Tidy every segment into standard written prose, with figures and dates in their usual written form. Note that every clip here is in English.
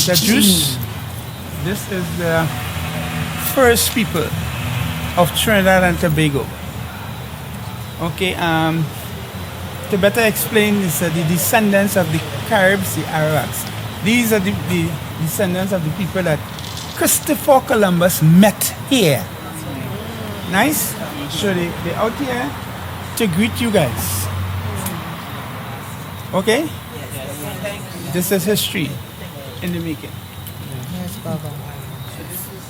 introduce. This is the first people of Trinidad and Tobago. Okay, to better explain this, the descendants of the Caribs, the Arawaks. These are the descendants of the people that Christopher Columbus met here. Nice? So they're out here to greet you guys. Okay? This is history in the making. Yes, Baba. So this is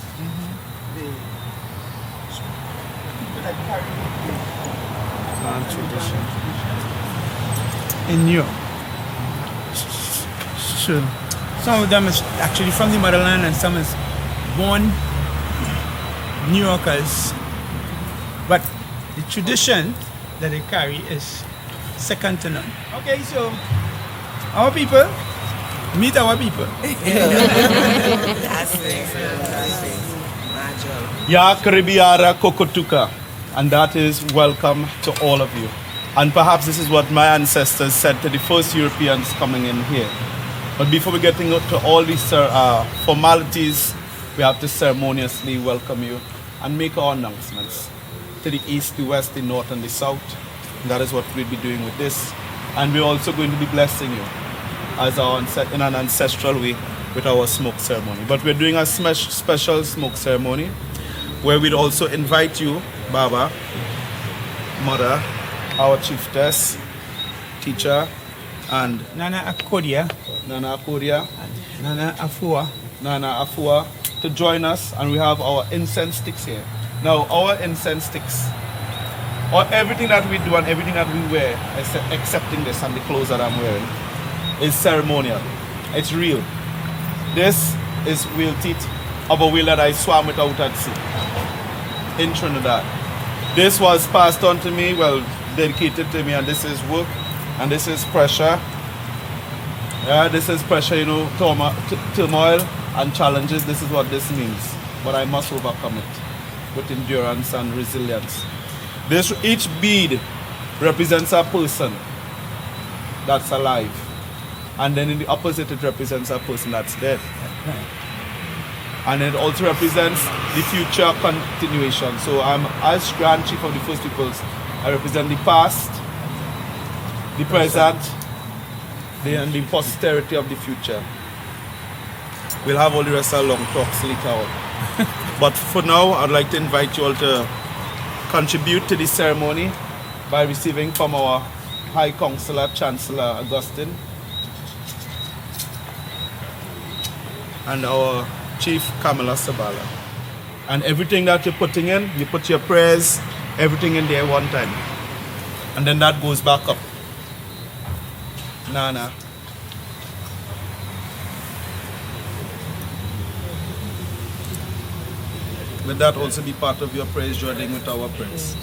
the people that carry tradition in New York. So some of them is actually from the motherland and some is born New Yorkers. But the tradition that they carry is second to none. Okay, so our people meet our people. Ya Karibiara Kokotuka, and that is welcome to all of you. And perhaps this is what my ancestors said to the first Europeans coming in here. But before we get into all these formalities, we have to ceremoniously welcome you and make our announcements to the east, the west, the north, and the south. And that is what we'll be doing with this. And we're also going to be blessing you as in an ancestral way with our smoke ceremony. But we're doing a special smoke ceremony where we'd also invite you, Baba, Mother, our chiefess, teacher, and Nana Akodia, Nana Akodia, Nana Afua, Nana Afua, to join us. And we have our incense sticks here. Now, our incense sticks, or everything that we do and everything that we wear, excepting this and the clothes that I'm wearing, is ceremonial. It's real. This is whale teeth of a whale that I swam with out at sea in Trinidad. This was passed on to me, well, dedicated to me, and this is work, and this is pressure. Yeah, this is pressure, you know, turmoil and challenges. This is what this means. But I must overcome it with endurance and resilience. Each bead represents a person that's alive. And then in the opposite, it represents a person that's dead. And it also represents the future continuation. So I'm, as Grand Chief of the First Peoples, I represent the past, the present, and the posterity of the future. We'll have all the rest of long talks later on. But for now, I'd like to invite you all to contribute to this ceremony by receiving from our High Counselor, Chancellor Augustine, and our Chief Kamala Sabala. And everything that you're putting in, you put your prayers, everything in there one time. And then that goes back up. Nana. Will that also be part of your praise joining with our prayers?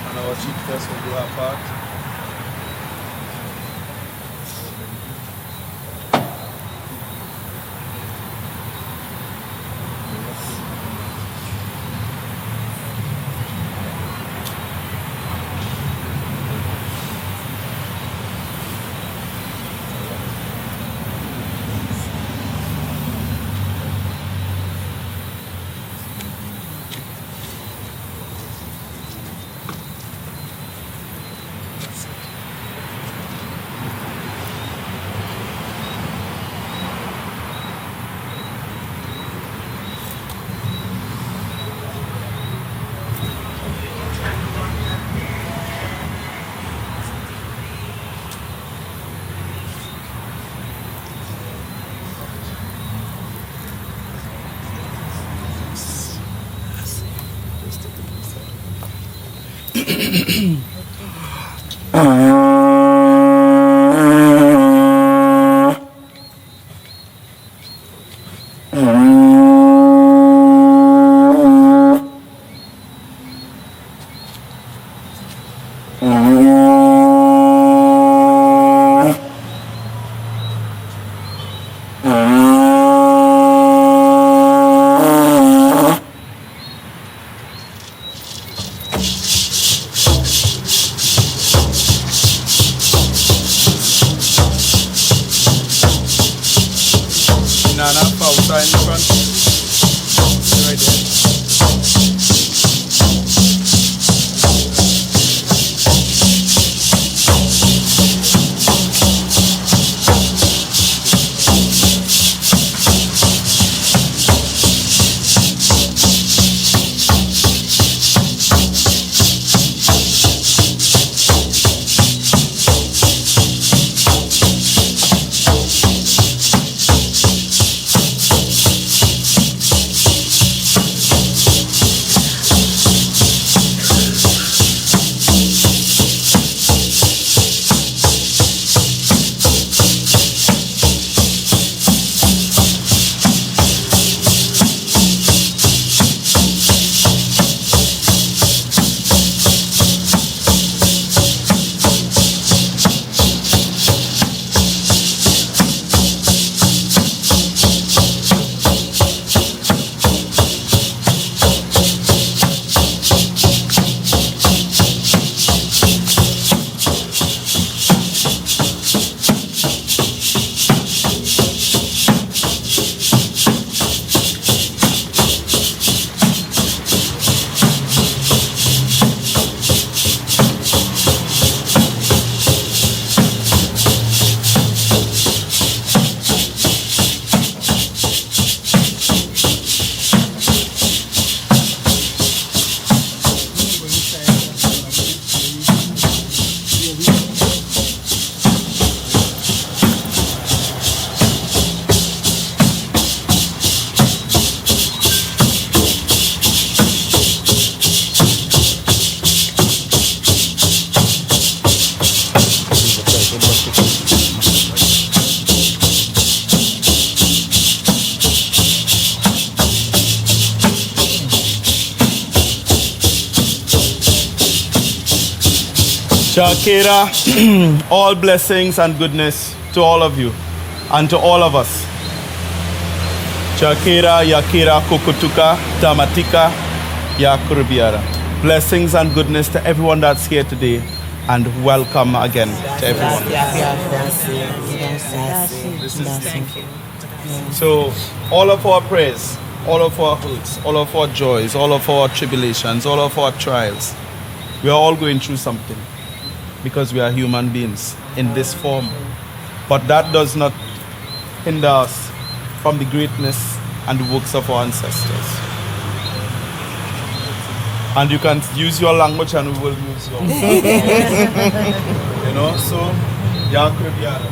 And our chiefess will do her part. Nana, pausa in front. Right there. Shakira, all blessings and goodness to all of you and to all of us. Shakira, Yakira, Kukutuka, Tamatika, Yakurubiara. Blessings and goodness to everyone that's here today, and welcome again to everyone. So, all of our prayers, all of our hurts, all of our joys, all of our tribulations, all of our trials, we are all going through something, because we are human beings in this form. But that does not hinder us from the greatness and the works of our ancestors. And you can use your language and we will use yours. You know, so, Yakurubiara.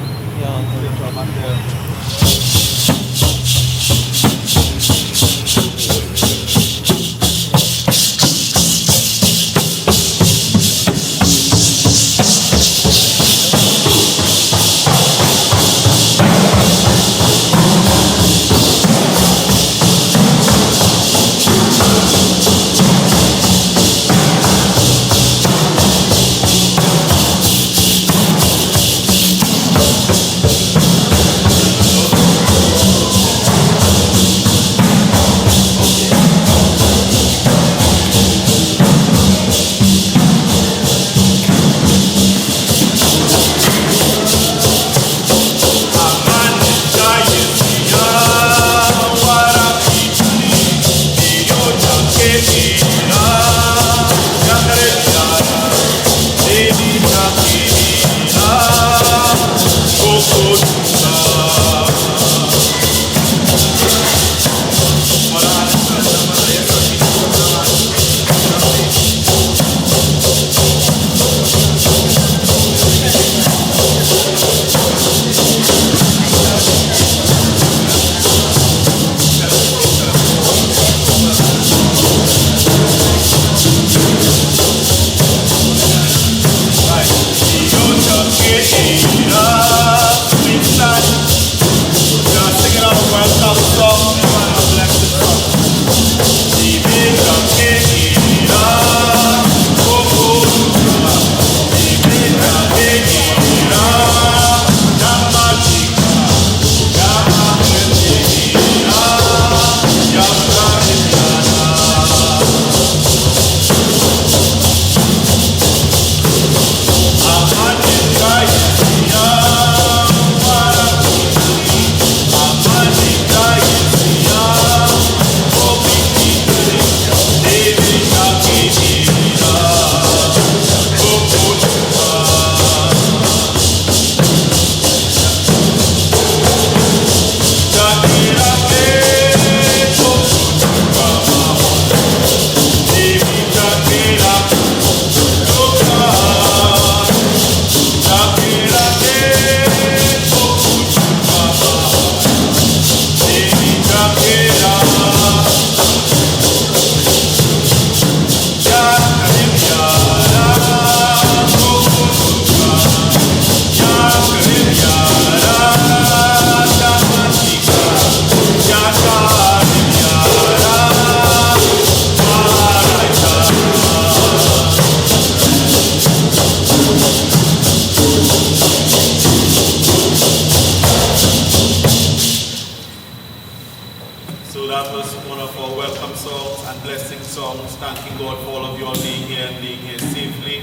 God for all of you all being here and being here safely,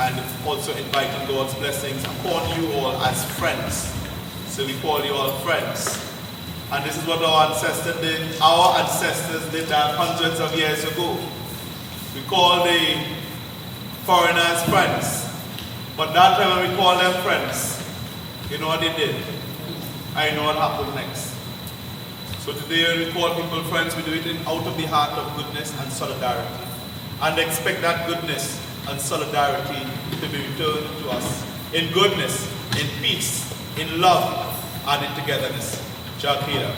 and also inviting God's blessings upon you all as friends. So we call you all friends. And this is what our ancestors did. Our ancestors did that hundreds of years ago. We call the foreigners friends. But that time when we call them friends, you know what they did? I know what happened next. So today when we call people friends, we do it out of the heart of goodness and solidarity. And expect that goodness and solidarity to be returned to us in goodness, in peace, in love, and in togetherness. Jakira.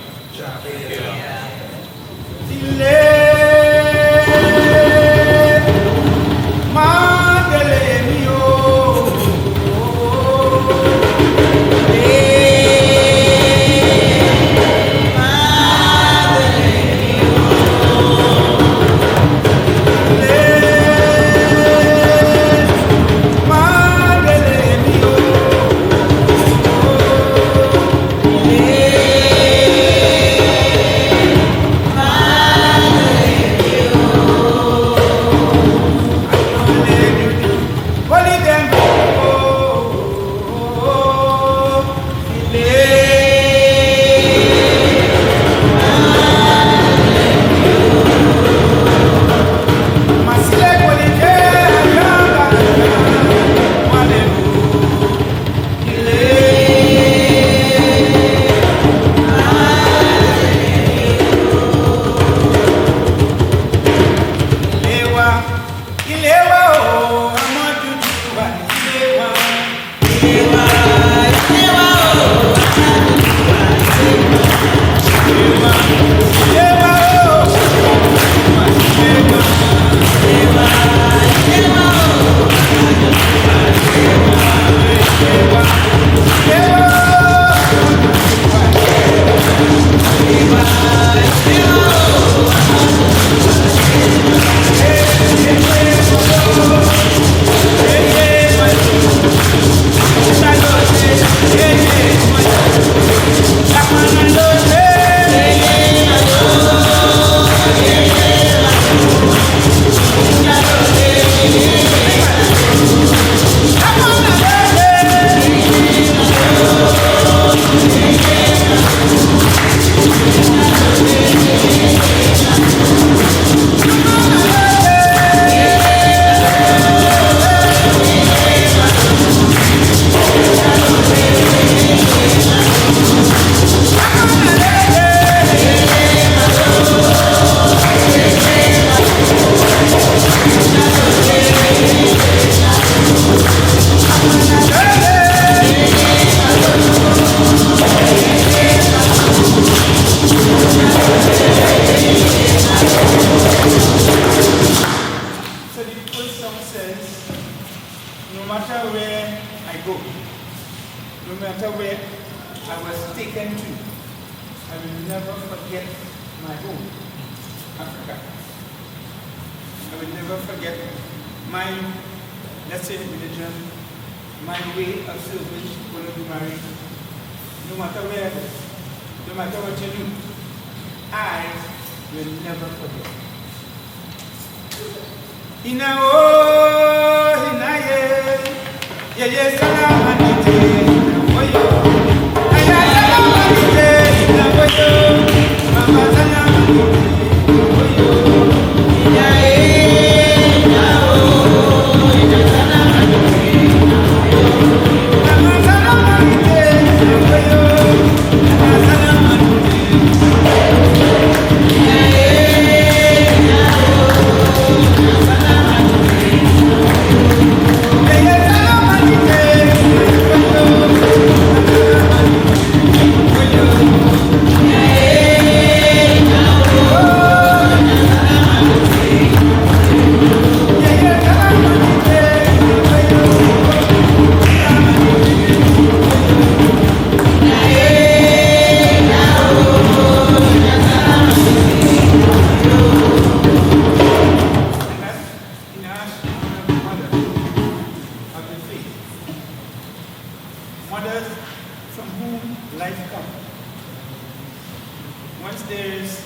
Once there is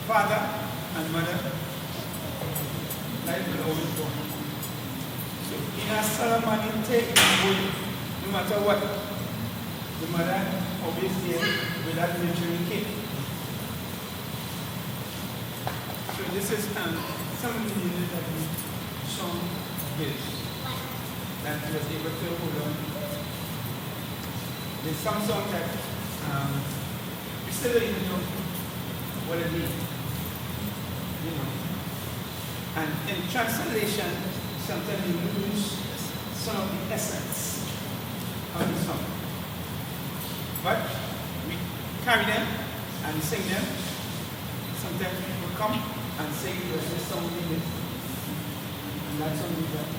father and mother, life will always born. So in a ceremony, take no matter what, the mother always there with that nurturing cake. So this is some of the unit that we shown with that was able to hold on. There's some song that we still don't even know what it means. You know. And in translation, sometimes you lose some of the essence of the song. But we carry them and sing them. Sometimes people come and say, this song we did, and that song we did.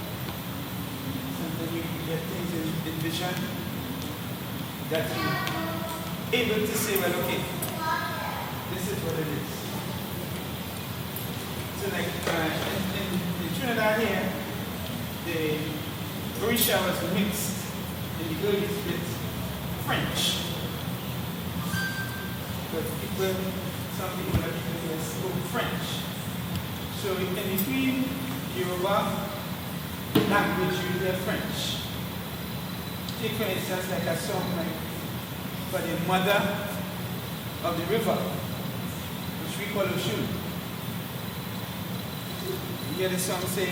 Sometimes we get things in vision that you're able to say, well, okay, this is what it is. So like in Trinidad here, the Orisha was mixed in the early with French. But some people that spoke French. So in between Yoruba language, you hear French. Take for instance like a song like for the mother of the river, which we call Oshun. You hear the song say,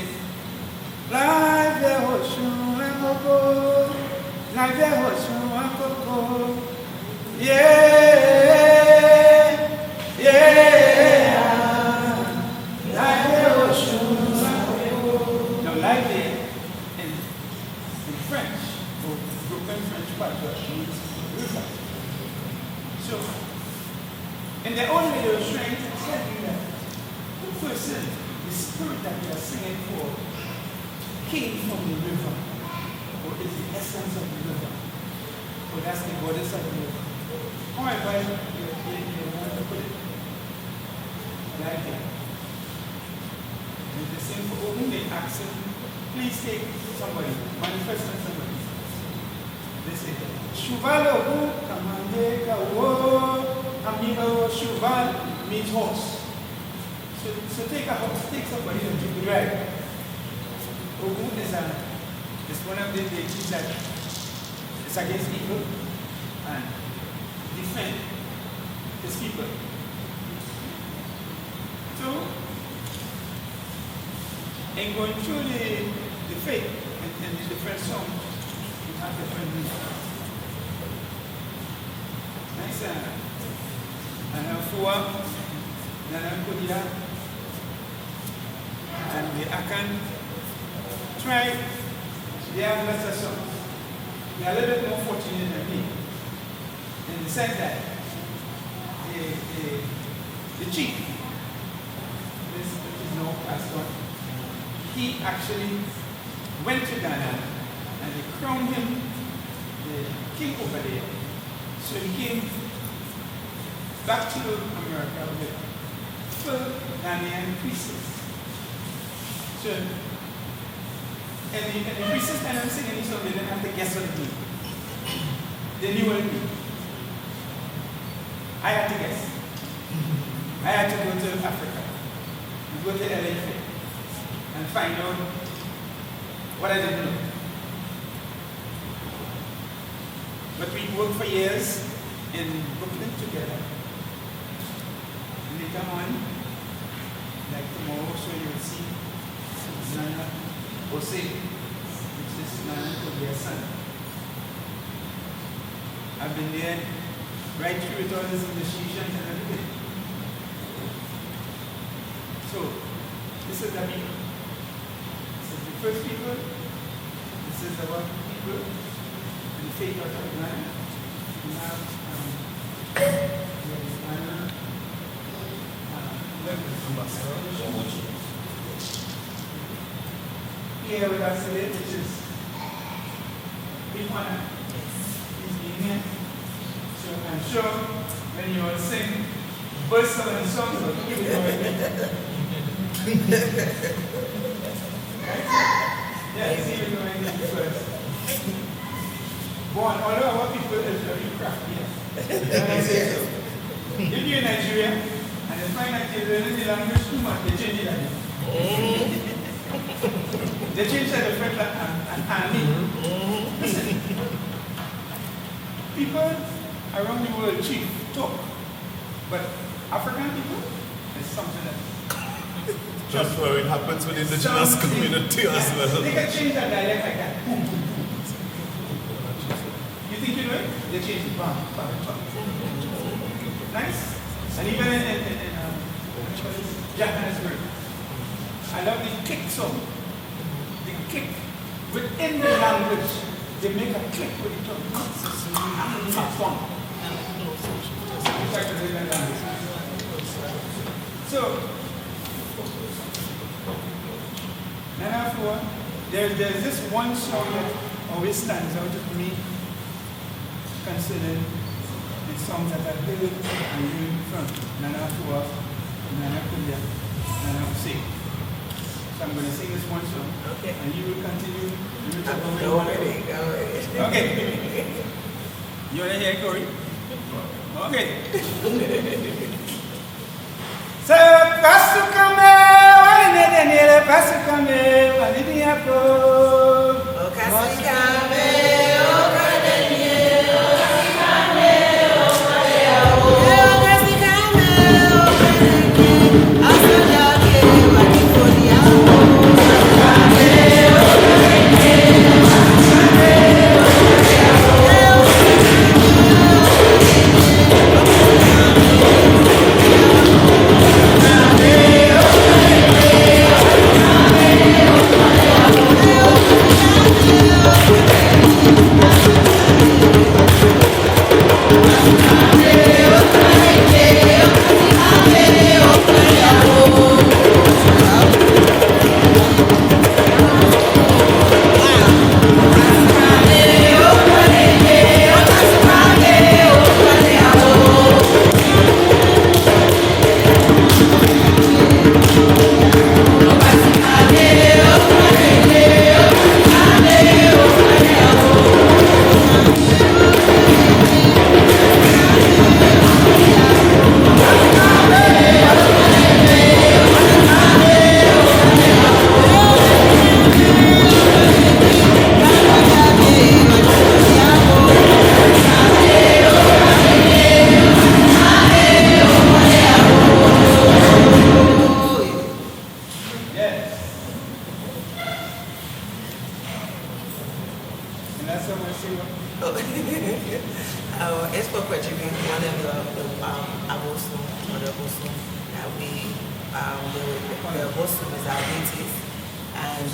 like the Oshun and Coco, like the Oshun and Coco, yeah. Like the Oshun and Coco. Now like there in French, or broken French patois means river. So, in their own way, they were trying to tell you that the person, the spirit that we are singing for, came from the river, or is the essence of the river, or that's the goddess of the river. However, you want to put it like that. And the same for Ogun, they ask him, please take somebody, manifest on somebody. They say, Shuval Ogun, Kamande Kawo. Amino Shuval means horse. So take a horse, take somebody that you could ride. Ogun is one of the deities that is against evil and defend his people. So, in going through the faith and the different songs, you have different meanings. Nice. Anafua, Nanakudia, and the Akan tribe, they have lesser songs. They are a little bit more fortunate than me. In the sense that the chief, this is now passed on, he actually went to Ghana and they crowned him the king over there. So he came back to America with full Ghanaian pieces. So, and the pieces and I'm singing this song, they didn't have to guess what it means. They knew what it means. I had to guess. I had to go to Africa, and go to LA and find out what I didn't know. But we worked for years in Brooklyn together. Later on, like tomorrow, so you will see Nana Ose, which is Nana Kobia's son. I've been there right through with all these institutions and everything. So, this is the people. This is the first people. This is our people. And the faith of Ghana. We have Ghana. Here with us today, which is big honor. He's being here. So I'm sure when you all sing burst some of the songs, but you will know yeah, he's even going to first. Born, although our people is very crafty. And I say so. If you're in Nigeria, and they find that you're learning the language too much, they change it again. They changed the different army. Listen, people around the world, chief, talk. But African people, it's something else. That's where it happens with the indigenous community as well. They can change that dialect like that. Boom, boom, boom. You think you know it? They change it. Bam, bam, bam. Nice. And even in Johannesburg, I love the kick song. The kick within the language, they make a click with the tongue. Not fun. So, Nana Fua, there's this one song that always stands out to me, considering the songs that I've heard and heard from Nana Fua, Nana Kulia, Nana Hussein. So I'm going to sing this one song, okay, and you will continue. Okay. You want to hear it, Corey? Okay. So, Pasukame, Walinedeniele, Pasukame, Waliniapo. Okasukame, it's for Portuguese, one of the Abosu, or the Abosu, that we, the Abosu is our deities, and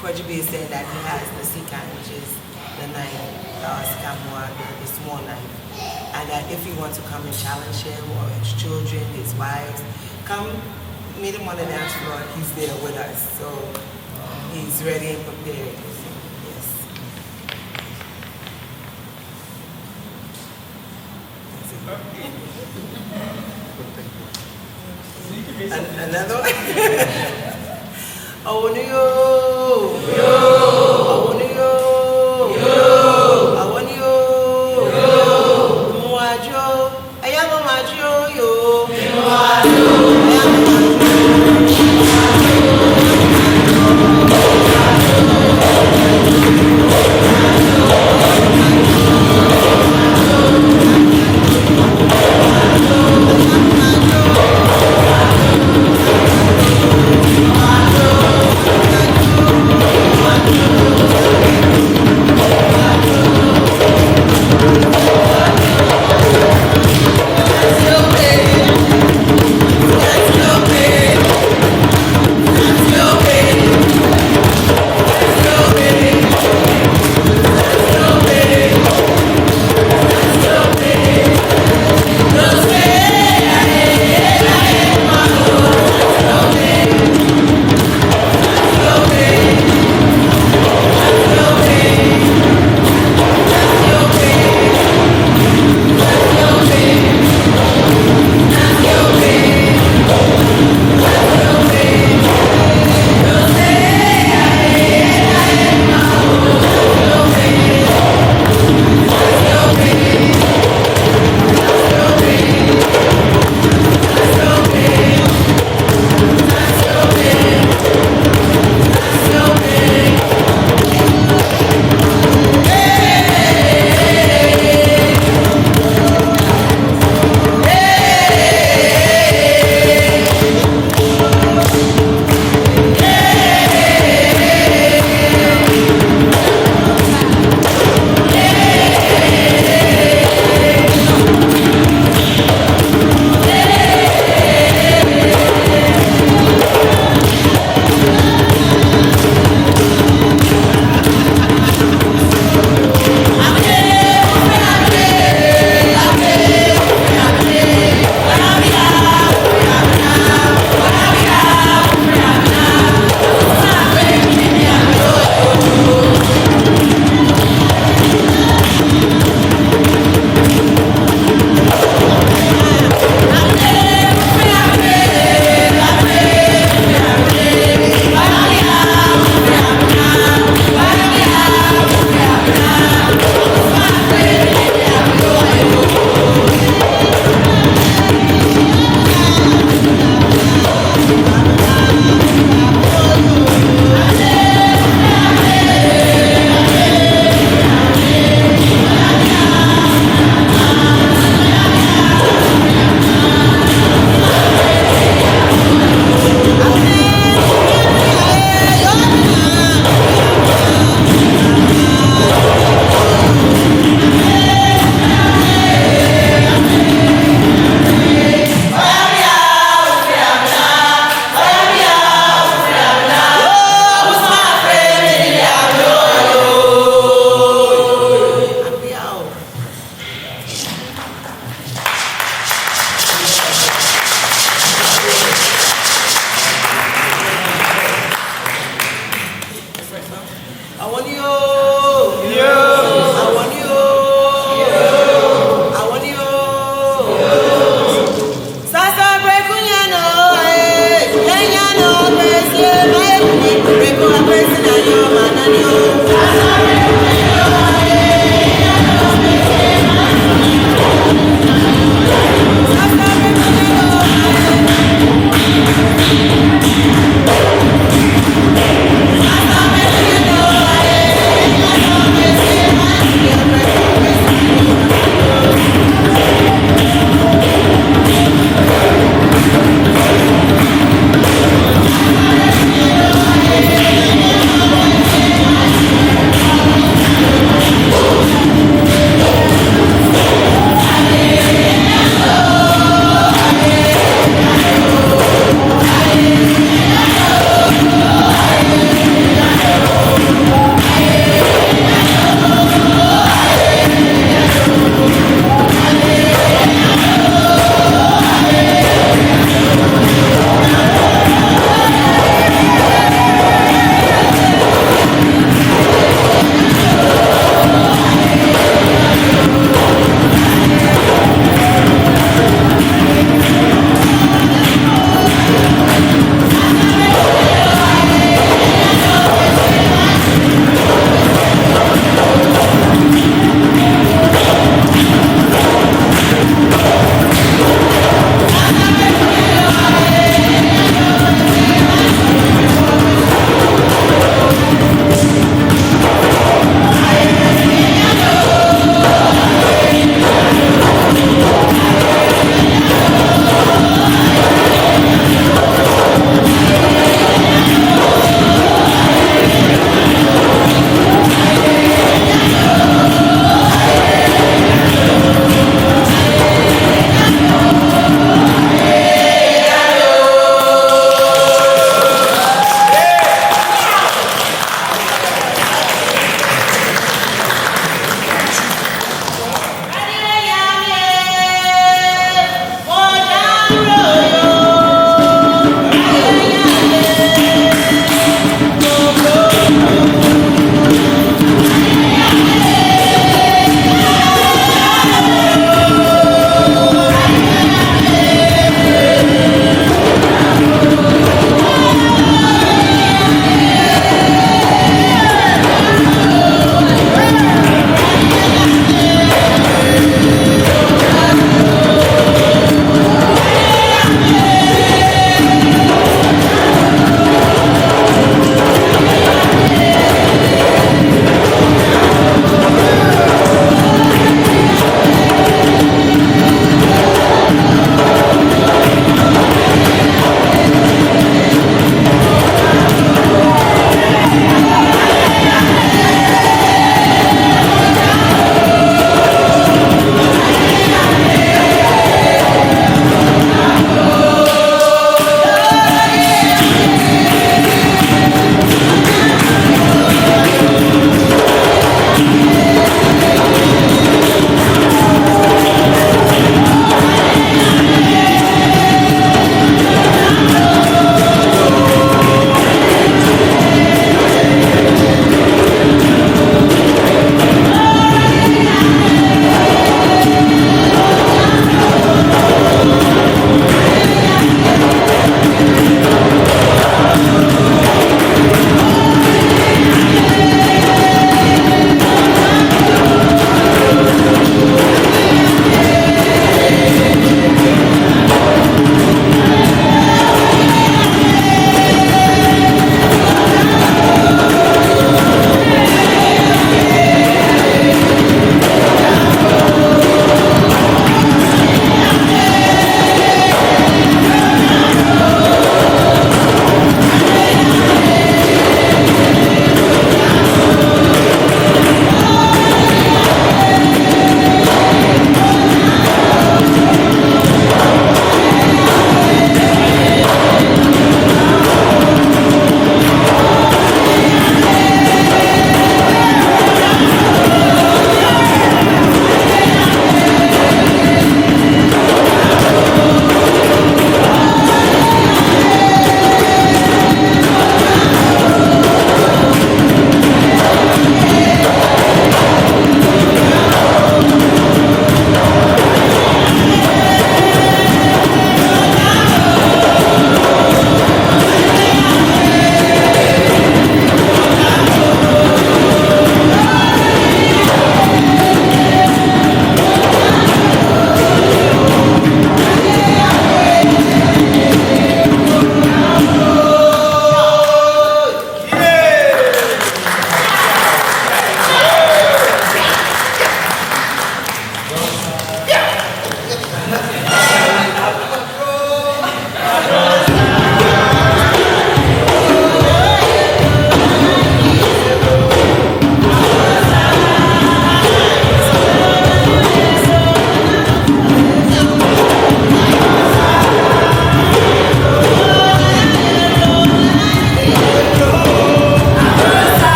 Portuguese said that he has the Sika, which is the knife, Sikamua, the small knife, and that if you want to come and challenge him, or his children, his wives, come meet him on the dance floor, he's there with us, so he's ready and prepared. Another one? Oh, no.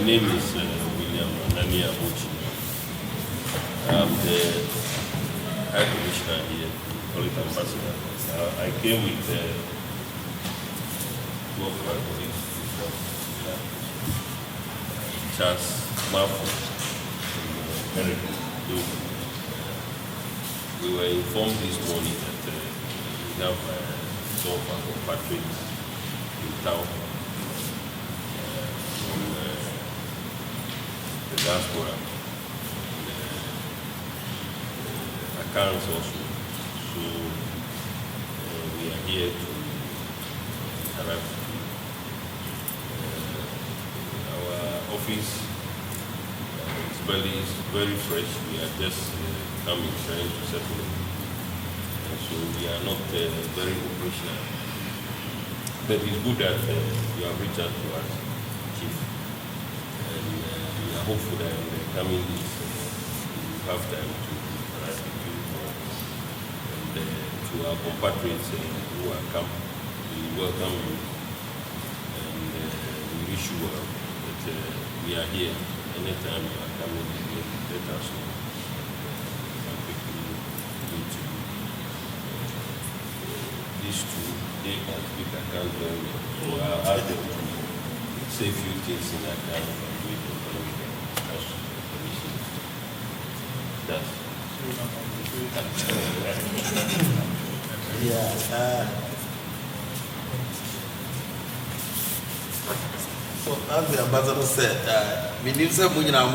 name is William Anani Abuchi. I'm the High Commissioner here, call it Ambassador. I came with two of my colleagues, Charles Marfo and Eric Dogo. We were informed this morning that we have some of our compatriots in town from the diaspora, accounts also. So we are here to interact with you. Our office is very fresh. We are just coming, trying to settle it. And so we are not very operational. But it's good that you have reached out to us, Chief. And we are hopeful that in the coming days we have time to interact with you more. And to our compatriots who are come, we welcome you. And we wish you well. That we are here. Anytime you are coming, let us know. These two, they can speak account very well. So I'll ask them to say a few things in account and we can discuss the mission. That's So as the ambassador said, we need some money now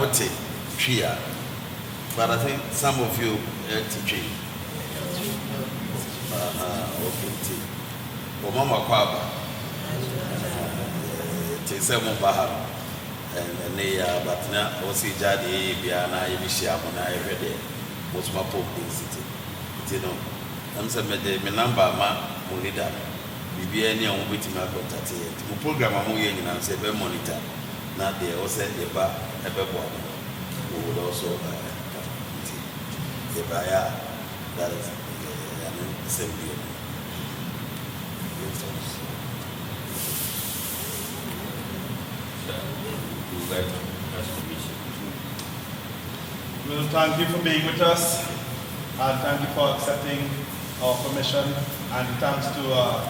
here, but I think some of you teaching. Okay, Mama Kwaba, Tisemo Bahar, and Nea, but now Osi Jadi, Biana, Yamishamuna every day, was my Pope city. You know, I'm saying, my number, ma, Munida, Bibiani, and waiting my contact. The program I'm moving and say, monitor, not there, or send the bar, everyone who would also the buyer that is the same deal. Well, thank you for being with us, and thank you for accepting our permission, and thanks to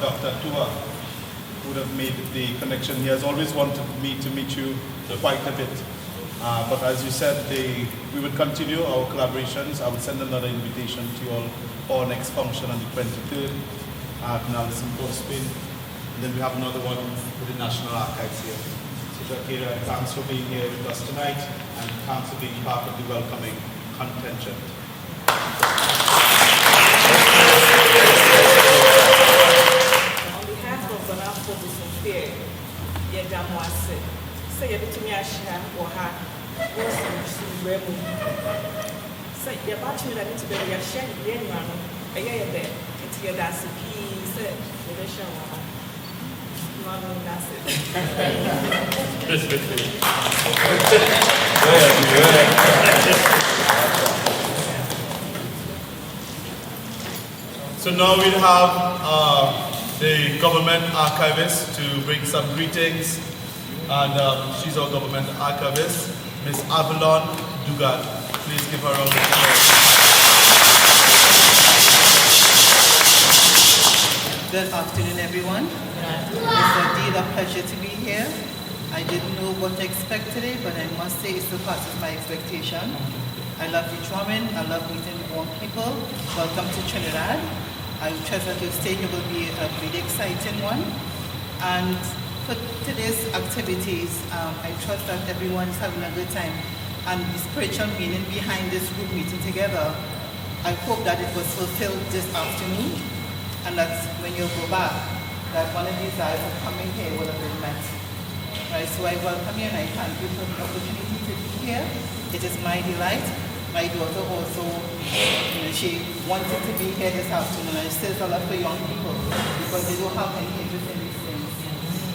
Dr. Tua, who would have made the connection. He has always wanted me to meet you quite a bit. But as you said, we would continue our collaborations. I would send another invitation to you all for our next function on the 23rd at Nelson Port Spain. And then we have another one with the National Archives here. So Shakira, thanks for being here with us tonight, and thanks for being part of the welcoming contingent. On behalf of the National Fair, Yedamwase, say Yabitumiasha or her, say Yabachi that into the Yashan, Yenan, a year there, it's Yadasi, said, the Shaw. That's it. So now we'll have the government archivist to bring some greetings, and she's our government archivist, Miss Avalon Dugan. Please give her a round of applause. Good afternoon, everyone. It's indeed a pleasure to be here. I didn't know what to expect today, but I must say it surpasses my expectation. I love the drumming. I love meeting the warm people. Welcome to Trinidad. I trust that your stay here will be a really exciting one. And for today's activities, I trust that everyone is having a good time. And the spiritual meaning behind this group meeting together, I hope that it was fulfilled this afternoon, and that when you go back, that one of these eyes of coming here would have been met. Right, so I welcome you and I thank you for the opportunity to be here. It is my delight. My daughter also, she wanted to be here this afternoon, and it says a lot for young people because they don't have any interest in these things.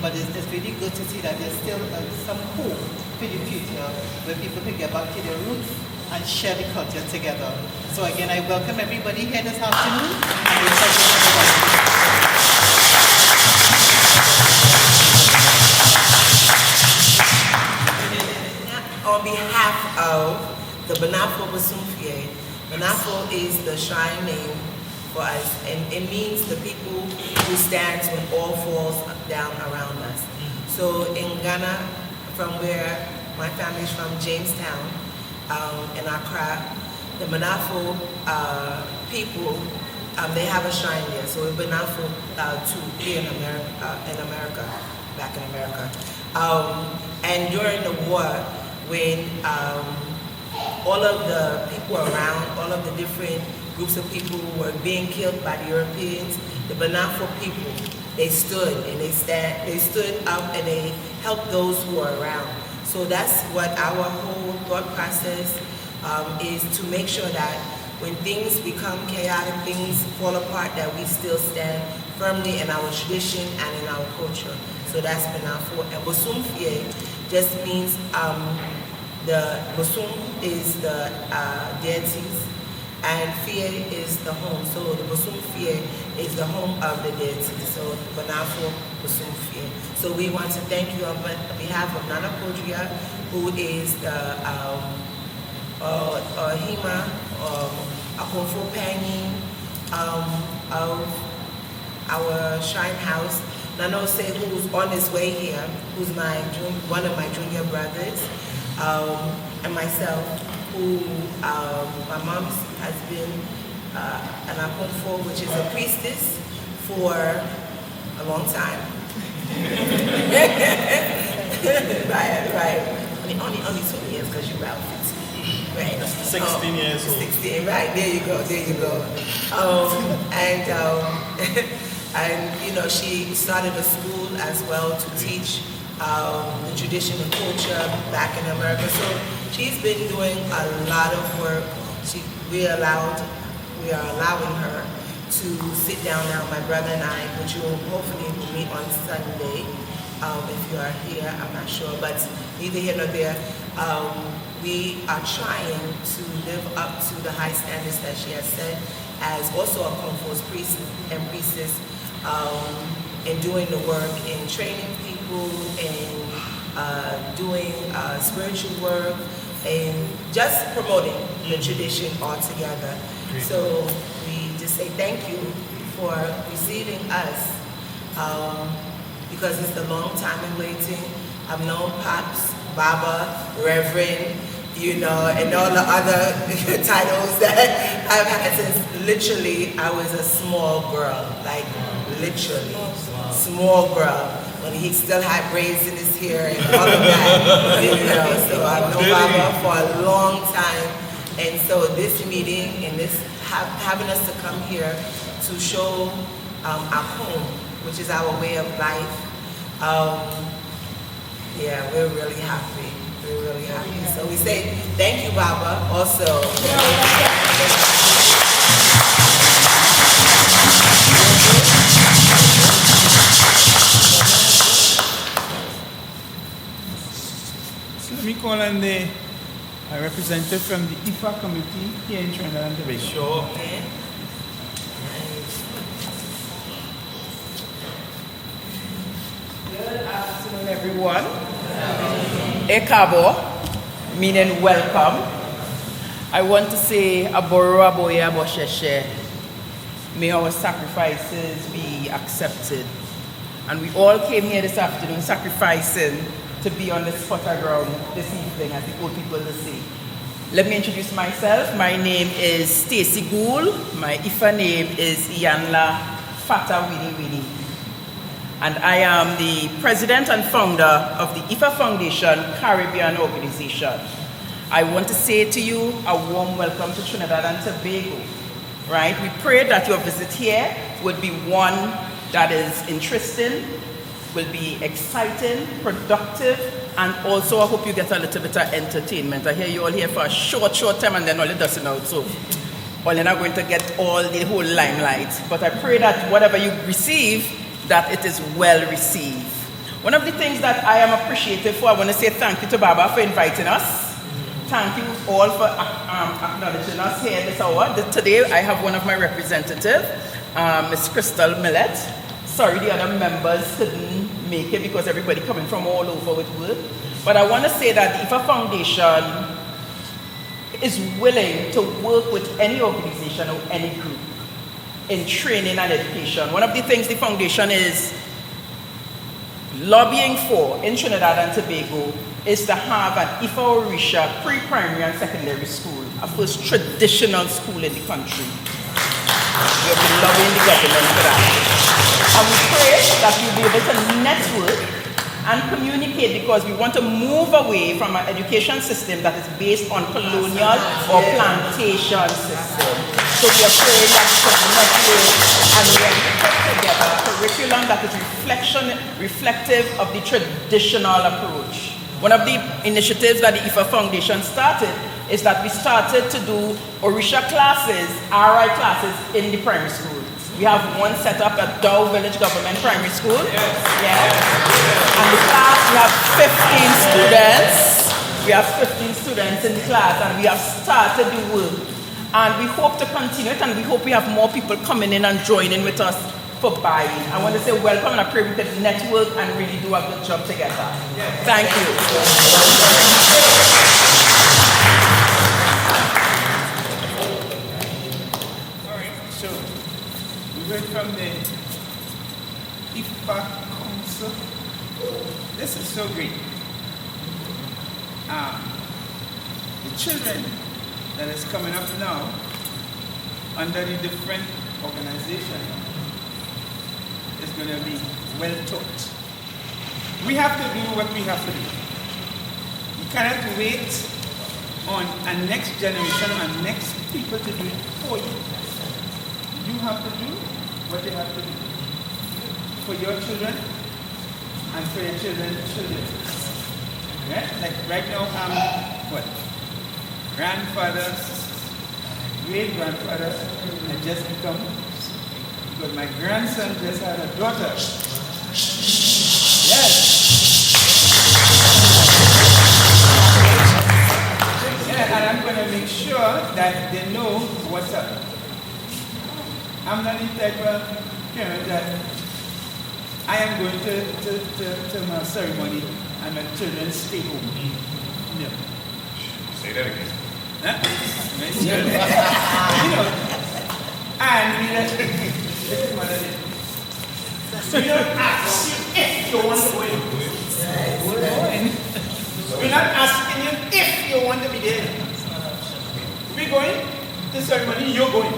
But it's really good to see that there's still some hope for the future where people can get back to their roots and share the culture together. So again, I welcome everybody here this afternoon, and I thank you. on behalf of the Banafo Basumfie. Banafo is the shrine name for us, and it means the people who stands when all falls down around us. So in Ghana, from where my family is from, Jamestown, in Accra, the Banafo people, they have a shrine there. So in Banafo too, here in America, back in America. And during the war, when all of the people around, all of the different groups of people who were being killed by the Europeans, the Banafo people, they stood and they stood up and they helped those who are around. So that's what our whole thought process is, to make sure that when things become chaotic, things fall apart, that we still stand firmly in our tradition and in our culture. So that's Banafo. And Bosumfie just means the Bosum is the deities, and Fie is the home. So the Bosum Fie is the home of the deities. So Banafo Bosum Fie. So we want to thank you on behalf of Nana Podria, who is the Hima, Akonfo Pangi of our shrine house. Nana say, who's on his way here, who's one of my junior brothers, and myself, who my mom has been an Akonfo, which is a priestess, for a long time. right. Only 20 years, because you're about 15, right? 16 years old. 16, right? There you go. And she started a school as well to teach the tradition and culture back in America. So she's been doing a lot of work. We are allowing her to sit down now, my brother and I, which you will hopefully meet on Sunday. If you are here, I'm not sure, but neither here nor there. We are trying to live up to the high standards that she has set, as also a Konfo's priest and priestess, in doing the work in training people and doing spiritual work and just promoting the tradition altogether. So we just say thank you for receiving us, because it's a long time in waiting. I've known Pops, Baba, Reverend, and all the other titles that I've had since literally I was a small girl, like literally small girl, when he still had braids in his hair and all of that. So I've known Baba for a long time, and so this meeting and this having us to come here to show our home, which is our way of life. We're really happy. We're really happy. So we say thank you, Baba, also. So let me call on the representative from the IFA committee here in Trinidad and Tobago. Sure. Okay. Good afternoon, everyone. Ekabo, meaning welcome. I want to say Aboro Aboya Bosheshe. May our sacrifices be accepted. And we all came here this afternoon sacrificing to be on this fertile ground this evening, as the old people will say. Let me introduce myself. My name is Stacy Gould. My Ifa name is Iyanla Fata Winnie Winnie. And I am the president and founder of the IFA Foundation Caribbean Organization. I want to say to you a warm welcome to Trinidad and Tobago. Right? We pray that your visit here would be one that is interesting, will be exciting, productive, and also I hope you get a little bit of entertainment. I hear you all here for a short time and then all it doesn't out. So well, you're not going to get all the whole limelight. But I pray that whatever you receive, that it is well received. One of the things that I am appreciative for, I want to say thank you to Baba for inviting us. Thank you all for acknowledging us here this hour. Today I have one of my representatives, Ms. Crystal Millet. Sorry the other members couldn't make it because everybody coming from all over with work. But I want to say that the IFA Foundation is willing to work with any organization or any group in training and education. One of the things the foundation is lobbying for in Trinidad and Tobago is to have an IFA Orisha pre-primary and secondary school, a first traditional school in the country. We have been lobbying the government for that. And we pray that we'll be able to network and communicate, because we want to move away from an education system that is based on colonial or plantation system. So we are praying that we could network and we are put together a curriculum that is reflective of the traditional approach. One of the initiatives that the IFA Foundation started is that we started to do Orisha classes, RI classes in the primary school. We have one set up at Dow Village Government Primary School. Yes. And the class, we have 15 students. We have 15 students in the class, and we have started the work. And we hope to continue it, and we hope we have more people coming in and joining with us for buying. I want to say welcome, and I pray we could network and really do a good job together. Thank you. So, we heard from the IFA Council. This is so great. The children that is coming up now under the different organization is going to be well taught. We have to do what we have to do. We cannot wait on a next generation and next people to do it for you. You have to do what you have to do for your children and for your children's children. Right? Like right now, grandfather, great-grandfather had just become, but my grandson just had a daughter. Yes. Yeah, and I'm going to make sure that they know what's up. I'm not the type of parent that I am going to my ceremony and my children stay home. No. Say that again. Huh? You know, and this is what I did. We don't ask you if you want to go in. We're not asking you if you want to be there. We're going to ceremony, you're going.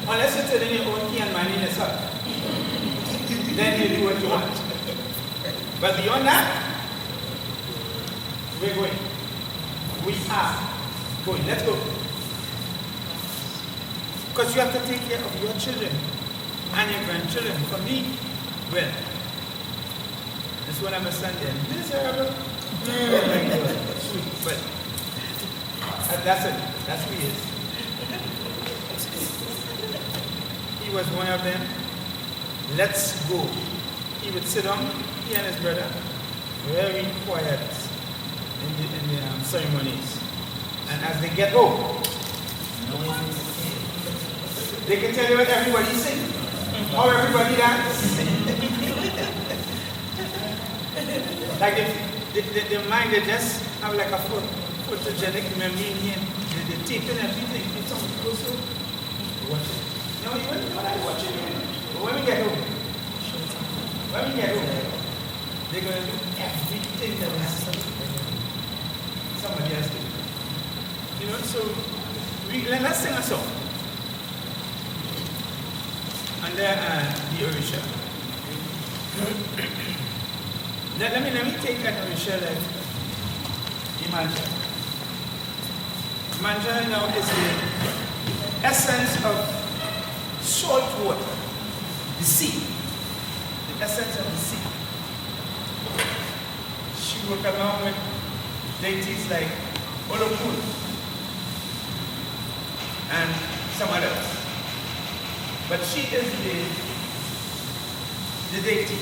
Unless you're telling your own key and minding yourself. Then you do what you want. But beyond that, we're going. We are going. Let's go. Because you have to take care of your children and your grandchildren. For me, well, that's what I'm a son there. Miserable. Sweet. But that's it. That's who he is. He was one of them. Let's go. He would sit down, he and his brother, very quiet in the ceremonies. And as they get home, they can tell you what everybody sing, how everybody dance. Like if the mind, they just have like a photogenic memory in here. They tape in everything. If someone closer, watch it. No, you wouldn't watch it. But when we get home, they're going to do everything that somebody else did. You know, so let's sing a song. And then the Orisha. Let me take an Orisha like the Manja. Manja now is the essence of salt water, the sea, the essence of the sea. She worked along with deities like Olokun and some others. But she is the deity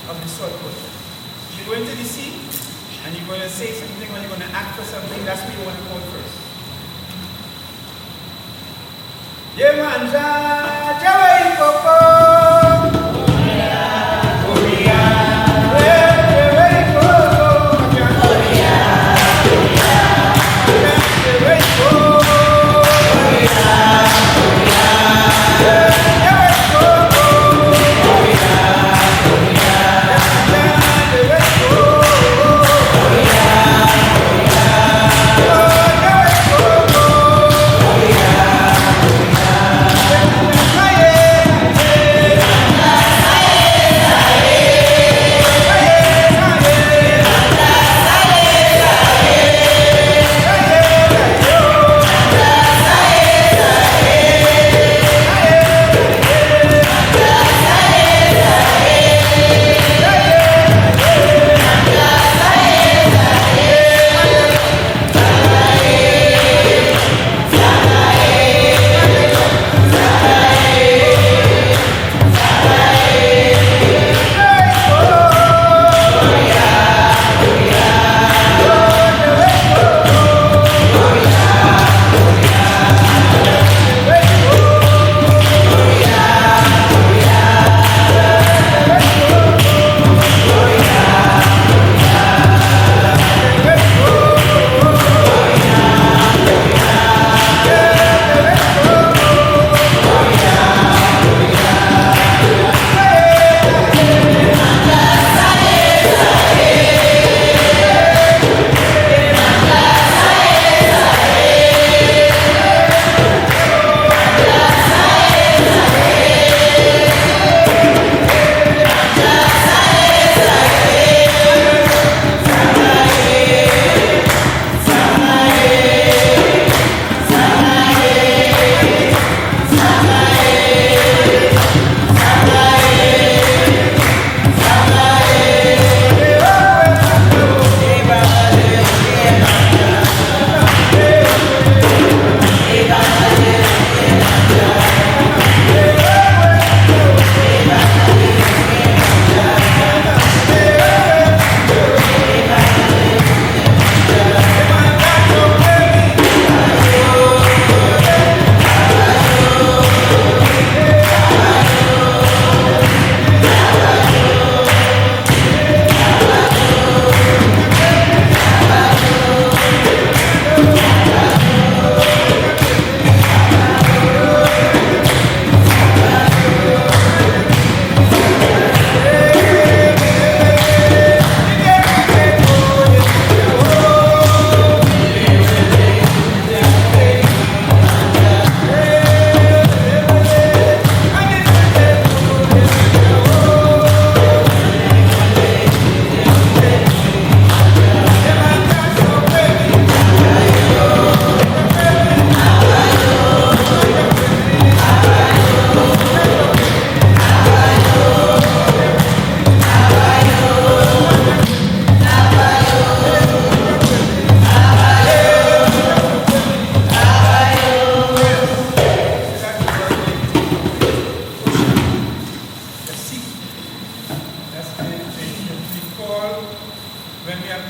of the salt water. You go into the sea and you're going to say something or you're going to act for something, that's what you want to call first. Yemanja, Jawai Koko.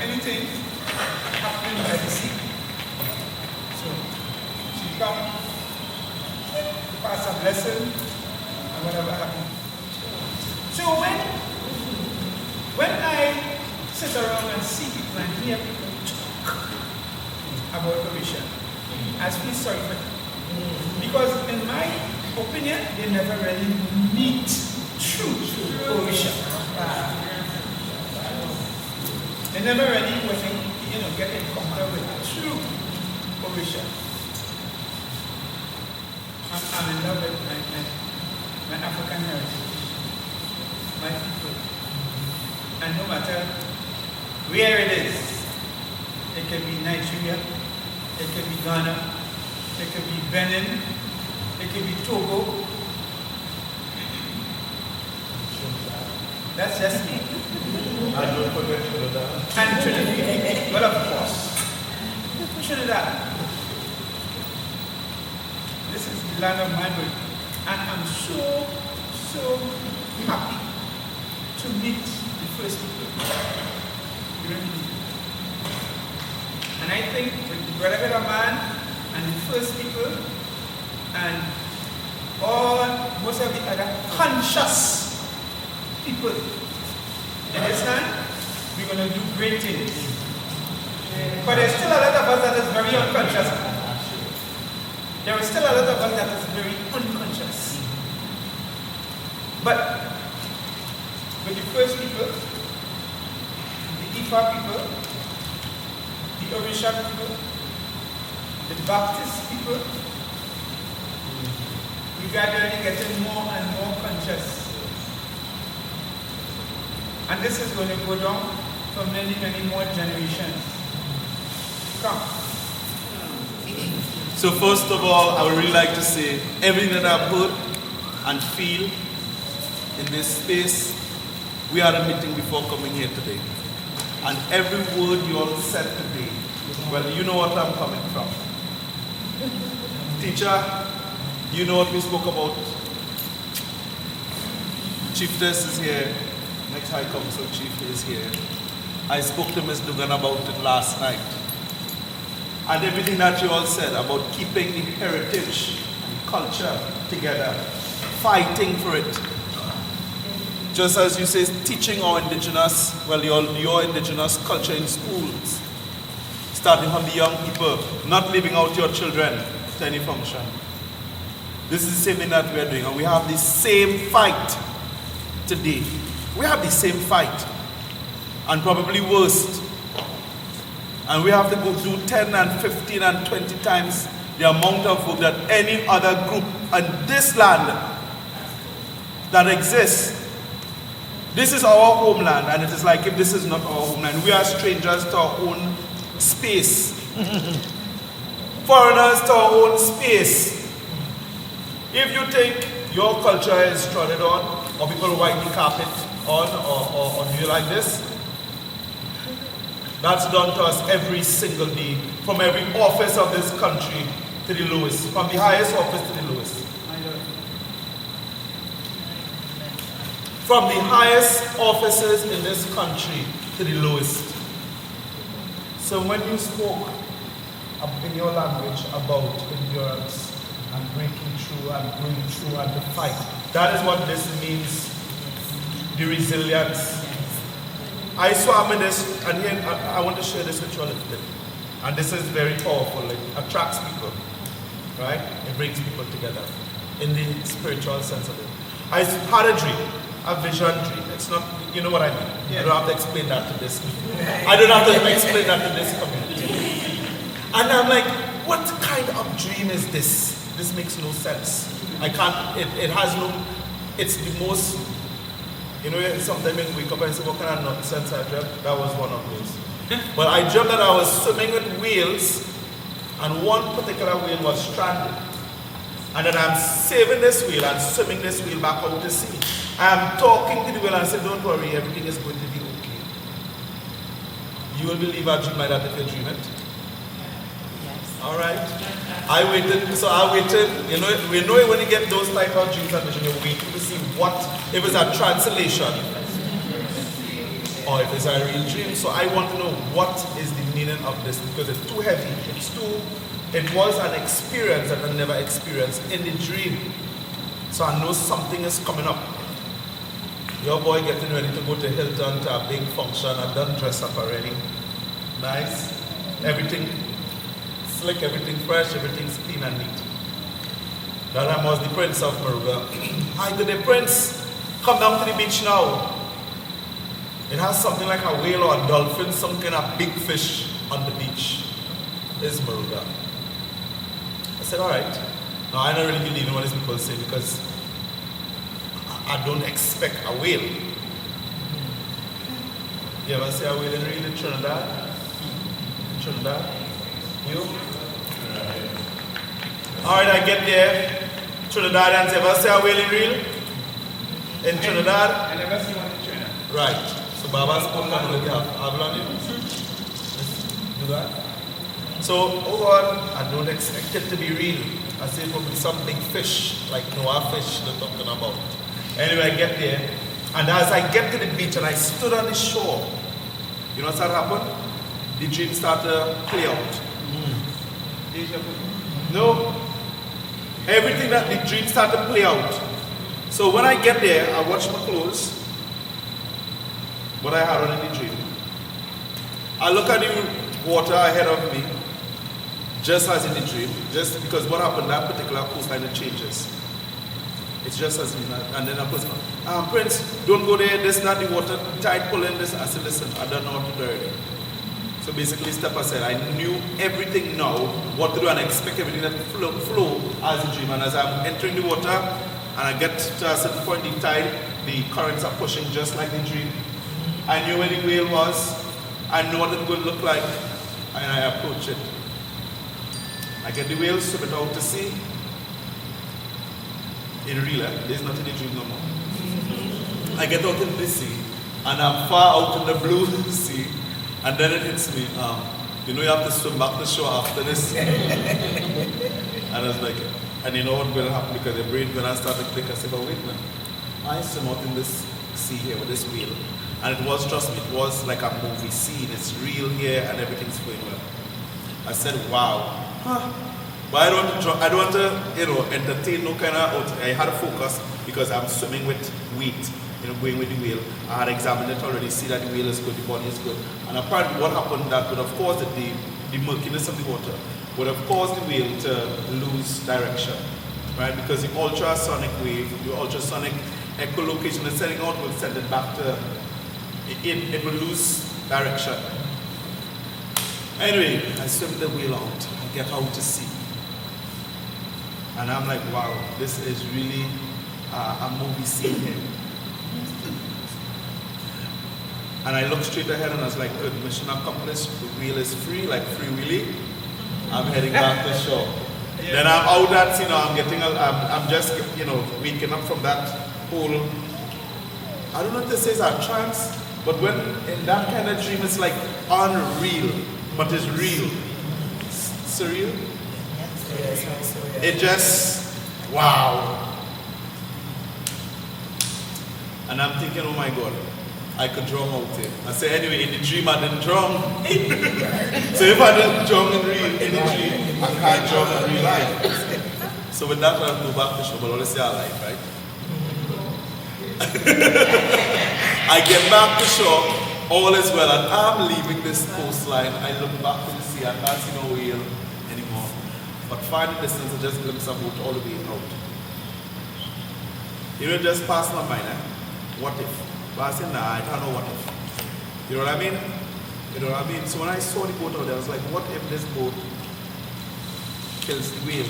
anything happening by the sea. So she come, pass a blessing, and whatever happened. So when I sit around and see people and hear people talk about Orisha, I feel sorry for them. Because in my opinion, they never really meet true Orisha. They never really get in contact with true Orisha. I'm in love with my African heritage, my people. And no matter where it is, it can be Nigeria, it can be Ghana, it can be Benin, it can be Togo. That's just me. And don't forget Trinidad. And Trinidad. Well, of course. Trinidad. This is the land of my birth. And I'm so happy to meet the first people. Really. And I think with the Brotherhood of Man and the first people and most of the other conscious people in this land, we're going to do great things. But there's still a lot of us that is very unconscious. There is still a lot of us that is very unconscious. But with the first people, the Ifa people, the Orisha people, the Baptist people, we gradually getting more and more conscious. And this is going to go down for many, many more generations. Come. So first of all, I would really like to say everything that I've heard and feel in this space, we are admitting before coming here today. And every word you all said today, well, you know what I'm coming from. Teacher, you know what we spoke about. Chiefess is here. Next High Council Chief is here. I spoke to Ms. Dugan about it last night. And everything that you all said about keeping the heritage and culture together, fighting for it. Just as you say, teaching our indigenous, your indigenous culture in schools. Starting from the young people, not leaving out your children to any function. This is the same thing that we are doing, and we have the same fight today. We have the same fight, and probably worse. And we have to go through 10 and 15 and 20 times the amount of work that any other group on this land that exists. This is our homeland, and it is like if this is not our homeland. We are strangers to our own space. Foreigners to our own space. If you think your culture is trodden on, or people wipe the carpet on, or do you like this? That's done to us every single day, from every office of this country to the lowest, from the highest office to the lowest. From the highest offices in this country to the lowest. So when you spoke in your language about endurance and breaking through and going through and the fight, that is what this means, the resilience. I swam in this, and here I want to share this with you a little bit. And this is very powerful, it attracts people, right? It brings people together in the spiritual sense of it. I had a dream, a vision dream. It's not, you know what I mean? Yeah. I don't have to explain that to this. I don't have to explain that to this community. And I'm like, what kind of dream is this? This makes no sense. I can't, it has no, it's the most, you know, sometimes when you wake up and say, what kind of nonsense I dreamt? That was one of those. But I dreamt that I was swimming with whales, and one particular whale was stranded. And then I'm saving this whale and swimming this whale back out to sea. I'm talking to the whale and I said, don't worry, everything is going to be okay. You will believe a dream like that if you dream it? All right. I waited, you know, we know when you get those type of dreams and vision, you're waiting to see what, if it's a translation. or if it's a real dream. So I want to know what is the meaning of this, because it's too heavy. It was an experience that I never experienced in the dream. So I know something is coming up. Your boy getting ready to go to Hilton to a big function. I've done dress up already. Nice. Everything slick, everything fresh, everything's clean and neat. That I was the Prince of Maruga. Hi, good day, Prince. Come down to the beach now. It has something like a whale or a dolphin, some kind of big fish on the beach. It's Maruga. I said, all right. Now, I don't really believe in what these people say because I don't expect a whale. You ever see a whale in real in Trinidad? Trinidad? You? All right, I get there. Trinidadians, ever see a whale in real? In Trinidad? I never see one in Trinidad. Right. So Baba's spoken on the Avalon. Do that. So, oh God, I don't expect it to be real. I say it will be some big fish, like Noah fish they're talking about. Anyway, I get there, and as I get to the beach and I stood on the shore, you know what started happened? The dream started to play out. No. Everything that the dream started to play out. So when I get there, I wash my clothes, what I had on in the dream. I look at the water ahead of me, just as in the dream, just because what happened, that particular coastline, it changes. It's just as in that. And then I put, Prince, don't go there, this, that, the water, tide pulling this. I said, listen, I don't know what to do already. So basically, step aside. I knew everything now, what to do, and I expect everything to flow as a dream. And as I'm entering the water, and I get to a certain point in tide, the currents are pushing just like the dream. I knew where the whale was. I know what it would look like, and I approach it. I get the whale, swim it out to sea. In real life, there's nothing in the dream no more. I get out in the sea, and I'm far out in the blue sea, and then it hits me. You know you have to swim back to shore after this. And I was like, and you know what's going to happen, because the brain when I start to click, I said, but wait a minute, I swim out in this sea here with this whale. And it was, trust me, it was like a movie scene. It's real here and everything's going well. I said, wow. But I don't want to, entertain no kind of, I had to focus because I'm swimming with weight, going with the whale. I had examined it already, see that the whale is good, the body is good. And apparently what happened that would have caused the murkiness of the water would have caused the whale to lose direction, right? Because the ultrasonic wave, the ultrasonic echolocation is setting out will send it back to, it will lose direction. Anyway, I swim the whale out, I get out to sea. And I'm like, wow, this is really a movie scene here. And I looked straight ahead and I was like, good, mission accomplished, the wheel is free, like Free Willy. I'm heading back to shore. Yeah. Then I'm out that, I'm just, waking up from that whole, I don't know if this is a trance, but when in that kind of dream, it's like unreal, but it's real. Surreal? It just, wow. And I'm thinking, oh my God, I could drown out here. I say, anyway, in the dream I didn't drown. So if I didn't drown in the dream, I can't drown in real life. So with that, I'll go back to shore, but always stay alive, right? I get back to shore, all is well, and I'm leaving this coastline. I look back to the sea, I can't see no whale anymore. But far in the distance, I just glimpse a boat all the way out. Just passed my mind, what if? But I said, nah, I don't know what if. You know what I mean? So when I saw the boat out there, I was like, what if this boat kills the whale?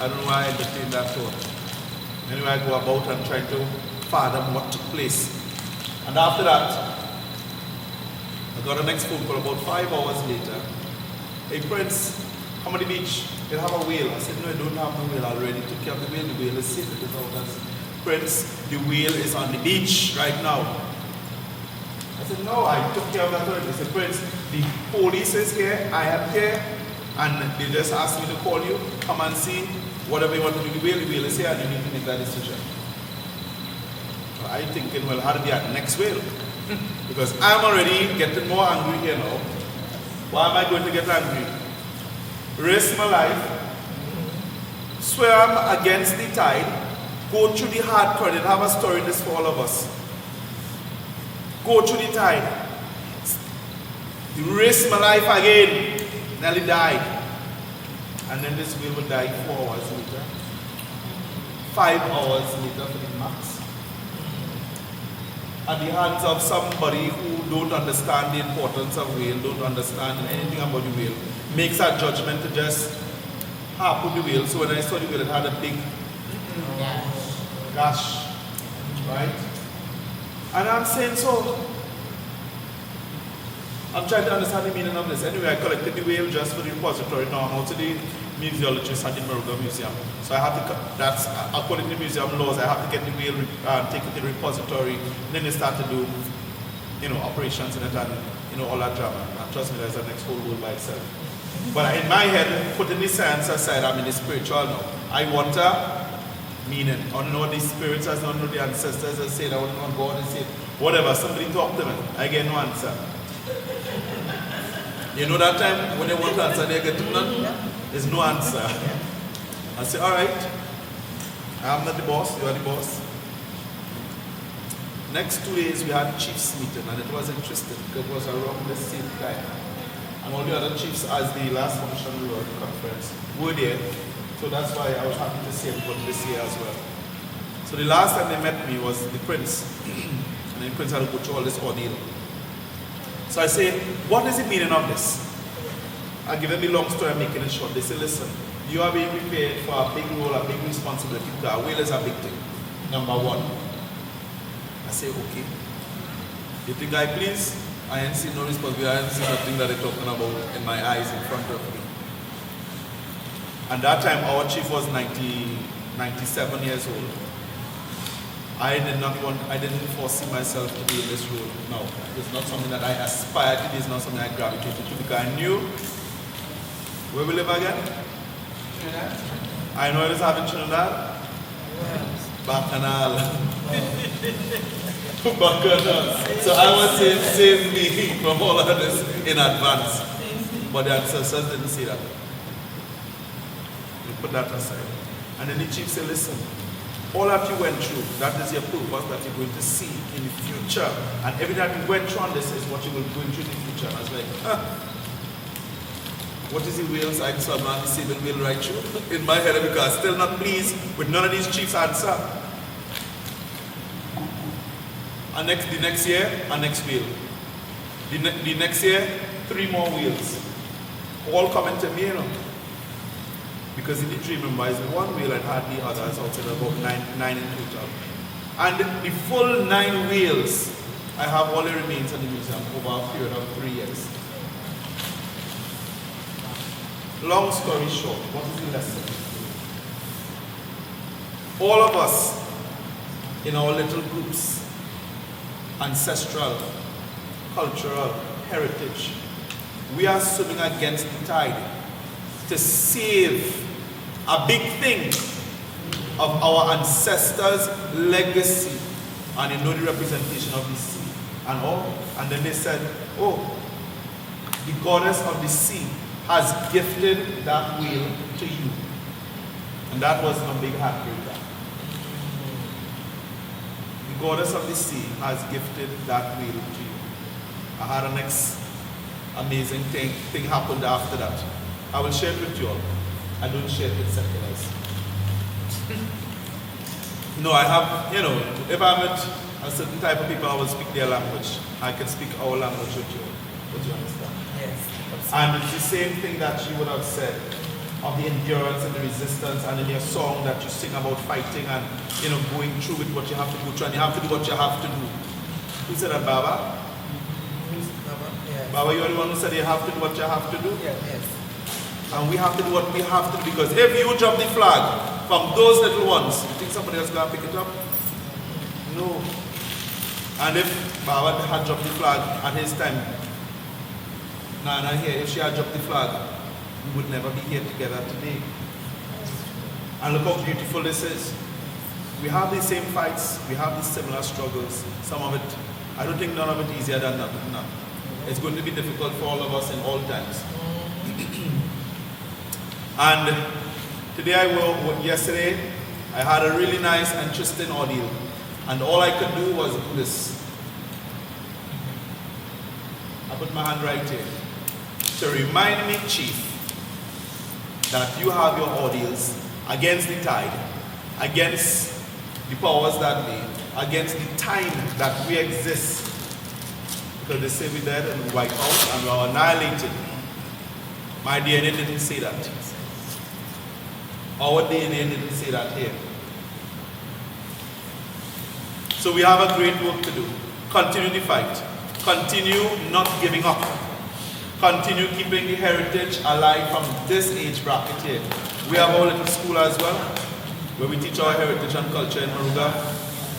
I don't know why I entertained that thought. Anyway, I go about and try to fathom what took place. And after that, I got a next phone call about 5 hours later. Hey, Prince, come on the beach. You'll have a whale. I said, no, I don't have no whale. I already took care of the whale. The whale is safe. It is out. Prince, the whale is on the beach right now. I said, no, I took care of that already. I said, Prince, the police is here. I am here. And they just asked me to call you. Come and see whatever you want to do. The whale is here and you need to make that decision. I thinking, well, how do we get the next whale? Because I'm already getting more angry here now. Why am I going to get angry? Risk my life, swear I'm against the tide, go through the hard current, have a story in this for all of us. Go through the tide, risk my life again, nearly died. And then this whale will die 4 hours later, 5 hours later for the max. At the hands of somebody who don't understand the importance of whale, don't understand anything about the whale, makes a judgment to just harpoon the whale. So when I saw the whale, it had a big gash, right? And I'm saying, so I'm trying to understand the meaning of this. Anyway, I collected the whale just for the repository. Now I'm out to the museologist at the Moruga Museum. So I have to, that's according to the museum laws, I have to get the whale, take it to the repository, and then they start to do, operations in it and, all that drama. And trust me, there's a next whole world by itself. But in my head, putting the science aside, I'm in the spiritual now. I want a meaning. I want to know what the spirits are, I want to know the ancestors are saying, I want to know what God is saying. Whatever, somebody talk to me. I get no answer. You know that time when they want to answer, they get none? There's no answer. I say, all right, I'm not the boss, you are the boss. Next 2 days we had chiefs meeting, and it was interesting because it was around the same time. And all the other chiefs, as the last function we were at the conference, were there. So that's why I was happy to see everybody this year as well. So the last time they met me was the prince. And the prince had to go through all this ordeal. So I say, what is the meaning of this? I give them the long story, I'm making it short. They say, listen, you are being prepared for a big role, a big responsibility, because a whale is a big thing. Number one. I say, okay. You think I please? I ain't seen no responsibility, I ain't seen nothing that they're talking about in my eyes in front of me. And that time our chief was 97 years old. I didn't foresee myself to be in this role. No, it's not something that I aspired to, it's not something I gravitated to, because I knew, where we live again? Trinidad. I know it is having Trinidad. Bacchanal. Bacchanal. So I was saying, save me from all of this in advance. But the ancestors didn't see that. We put that aside. And then the chief said, listen, all that you went through, that is your purpose that you're going to see in the future. And everything that you went through on this is what you will go into in the future. And I was like, what is the whale's I saw man saving whale right through? In my head, because I'm still not pleased with none of these chiefs' answer. And the next year, a next whale. The next year, 3 more whales. All coming to me, Because in the dream, remember, it's 1 whale and had the others outside, about nine in total. And the full 9 whales, I have all the remains in the museum over a period of 3 years. Long story short, what is the lesson? All of us in our little groups, ancestral, cultural, heritage, we are swimming against the tide to save a big thing of our ancestors' legacy, and you know the representation of the sea and all. And then they said, oh, the goddess of the sea has gifted that whale to you. And that was no big heartbreaker. The goddess of the sea has gifted that whale to you. I had a next amazing thing happened after that. I will share it with you all. I don't share it with seculars. No, I have, if I met a certain type of people, I will speak their language. I can speak our language with you. Would you understand? Yes. And it's the same thing that you would have said of the endurance and the resistance, and in your song that you sing about fighting and going through with what you have to go through, and you have to do what you have to do. Who said that, Baba? Baba, yes. Baba, you're the one who said you have to do what you have to do? Yes. And we have to do what we have to do, because if you drop the flag from those little ones, you think somebody else is going to pick it up? No. And if Baba had dropped the flag at his time, Nana here, if she had dropped the flag, we would never be here together today. And look how beautiful this is. We have the same fights, we have these similar struggles. Some of it I don't think none of it easier than that. No. It's going to be difficult for all of us in all times. And today yesterday, I had a really nice, interesting ordeal. And all I could do was do this. I put my hand right here to remind me, Chief, that you have your ordeals against the tide, against the powers that be, against the time that we exist. Because they say we're dead and we wipe out and we are annihilated. My DNA didn't say that. Our DNA didn't say that here. So we have a great work to do. Continue the fight. Continue not giving up. Continue keeping the heritage alive from this age bracket here. We have our little school as well, where we teach our heritage and culture in Haruga,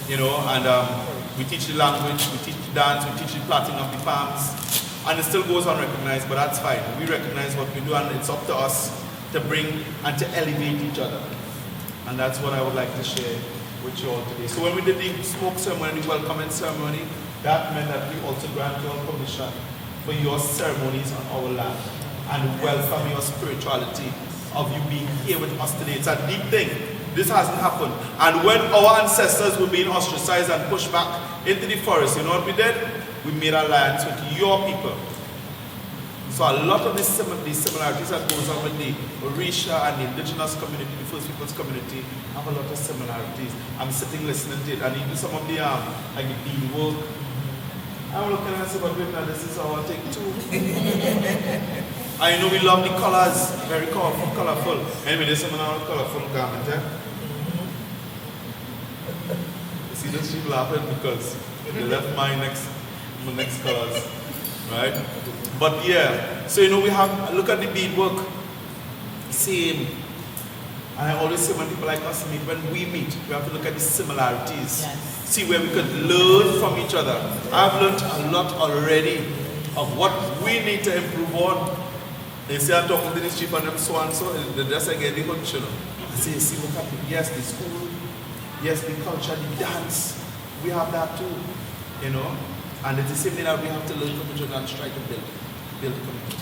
and we teach the language, we teach the dance, we teach the plaiting of the palms, and it still goes unrecognized, but that's fine. We recognize what we do, and it's up to us to bring and to elevate each other. And that's what I would like to share with you all today. So when we did the smoke ceremony, the welcoming ceremony, that meant that we also grant you all permission for your ceremonies on our land and welcome your spirituality of you being here with us today. It's a deep thing. This hasn't happened. And when our ancestors were being ostracized and pushed back into the forest, you know what we did? We made alliance with your people. So a lot of these similarities that goes on with the Orisha and the indigenous community, the First Peoples community, have a lot of similarities. I'm sitting listening to it, and even some of the like the bead work. I'm looking and saying, but wait now, this is our take too. I know we love the colors, very colorful. Anyway, there's some colorful garment, eh? You see those people laughing because they left my next colors, right? But yeah, so we have, look at the beadwork, same. And I always say when people like us meet, when we meet, we have to look at the similarities. Yes. See where we could learn from each other. I've learned a lot already of what we need to improve on. They say I'm talking to this chief and them so and so, they just get the hunch, I say, see what happened? Yes, the school, yes, the culture, the dance, we have that too, And it's the same thing that we have to learn from each other and try to build the community.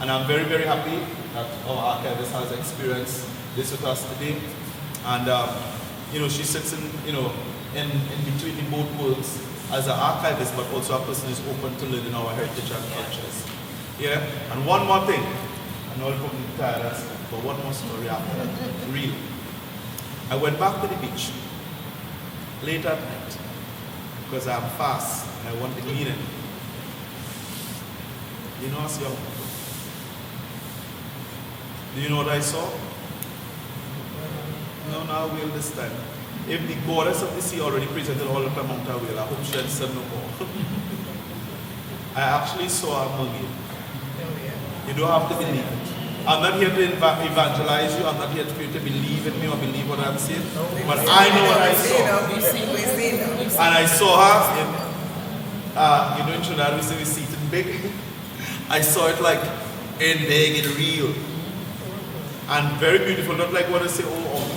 And I'm very, very happy that our archivist has experienced this with us today. And, she sits in between the both worlds as an archivist, but also a person who is open to learning our heritage and cultures. Yeah? And one more thing. I know I'll probably be tired, but one more story after that. Real. I went back to the beach late at night because I'm fast and I want the meaning. You know, as young people. Do you know what I saw? No, now whale this time. If the goddess of the sea already presented all of the Mount Whale, I hope she had said no more. I actually saw a mermaid. You don't have to believe it. I'm not here to evangelize you. I'm not here for you to believe in me or believe what I'm saying. But I know what I saw. And I saw her in, in Trinidad we say we see it in big. I saw it like in big and real. And very beautiful, not like what I say,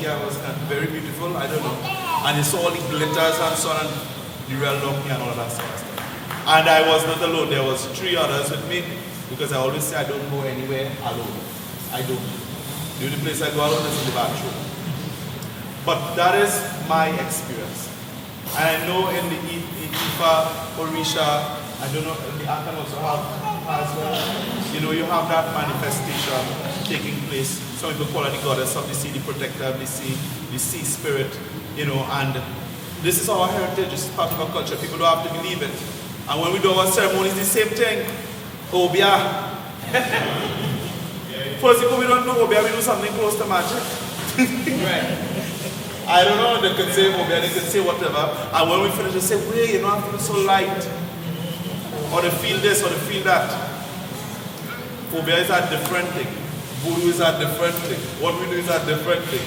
yeah, it was very beautiful, I don't know. And it's all the glitters and so on, and the real donkey and all of that sort of stuff. And I was not alone, there was 3 others with me, because I always say I don't go anywhere alone. I don't. The only place I go alone is in the bathroom. But that is my experience. And I know in the Ifa, Orisha, I don't know, in the Akan also have as well. You have that manifestation taking place. Some people call her the goddess of the sea, the protector of the sea spirit, and this is our heritage, this is part of our culture. People don't have to believe it. And when we do our ceremonies, the same thing. Obia. First people we don't know Obia, we do something close to magic. Right. I don't know, they could say Obia, they could say whatever. And when we finish, they say, wait, you don't have to be so light. Or they feel this, or they feel that. Obia is a different thing. Voodoo is a different thing. What we do is a different thing.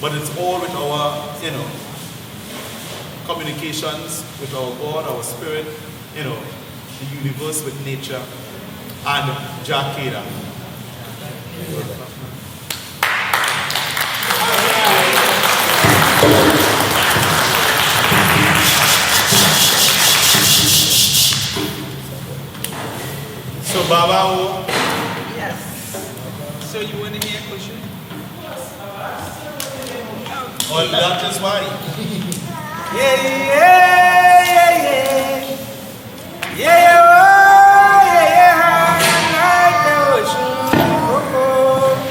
But it's all with our, communications with our God, our spirit, the universe, with nature, and Jakeda. So Baba, Yes. So you want to hear Kushu? oh, that is why. Yeah, yeah, yeah, yeah. Yeah, oh, yeah, yeah. Like the ocean. Oh, oh.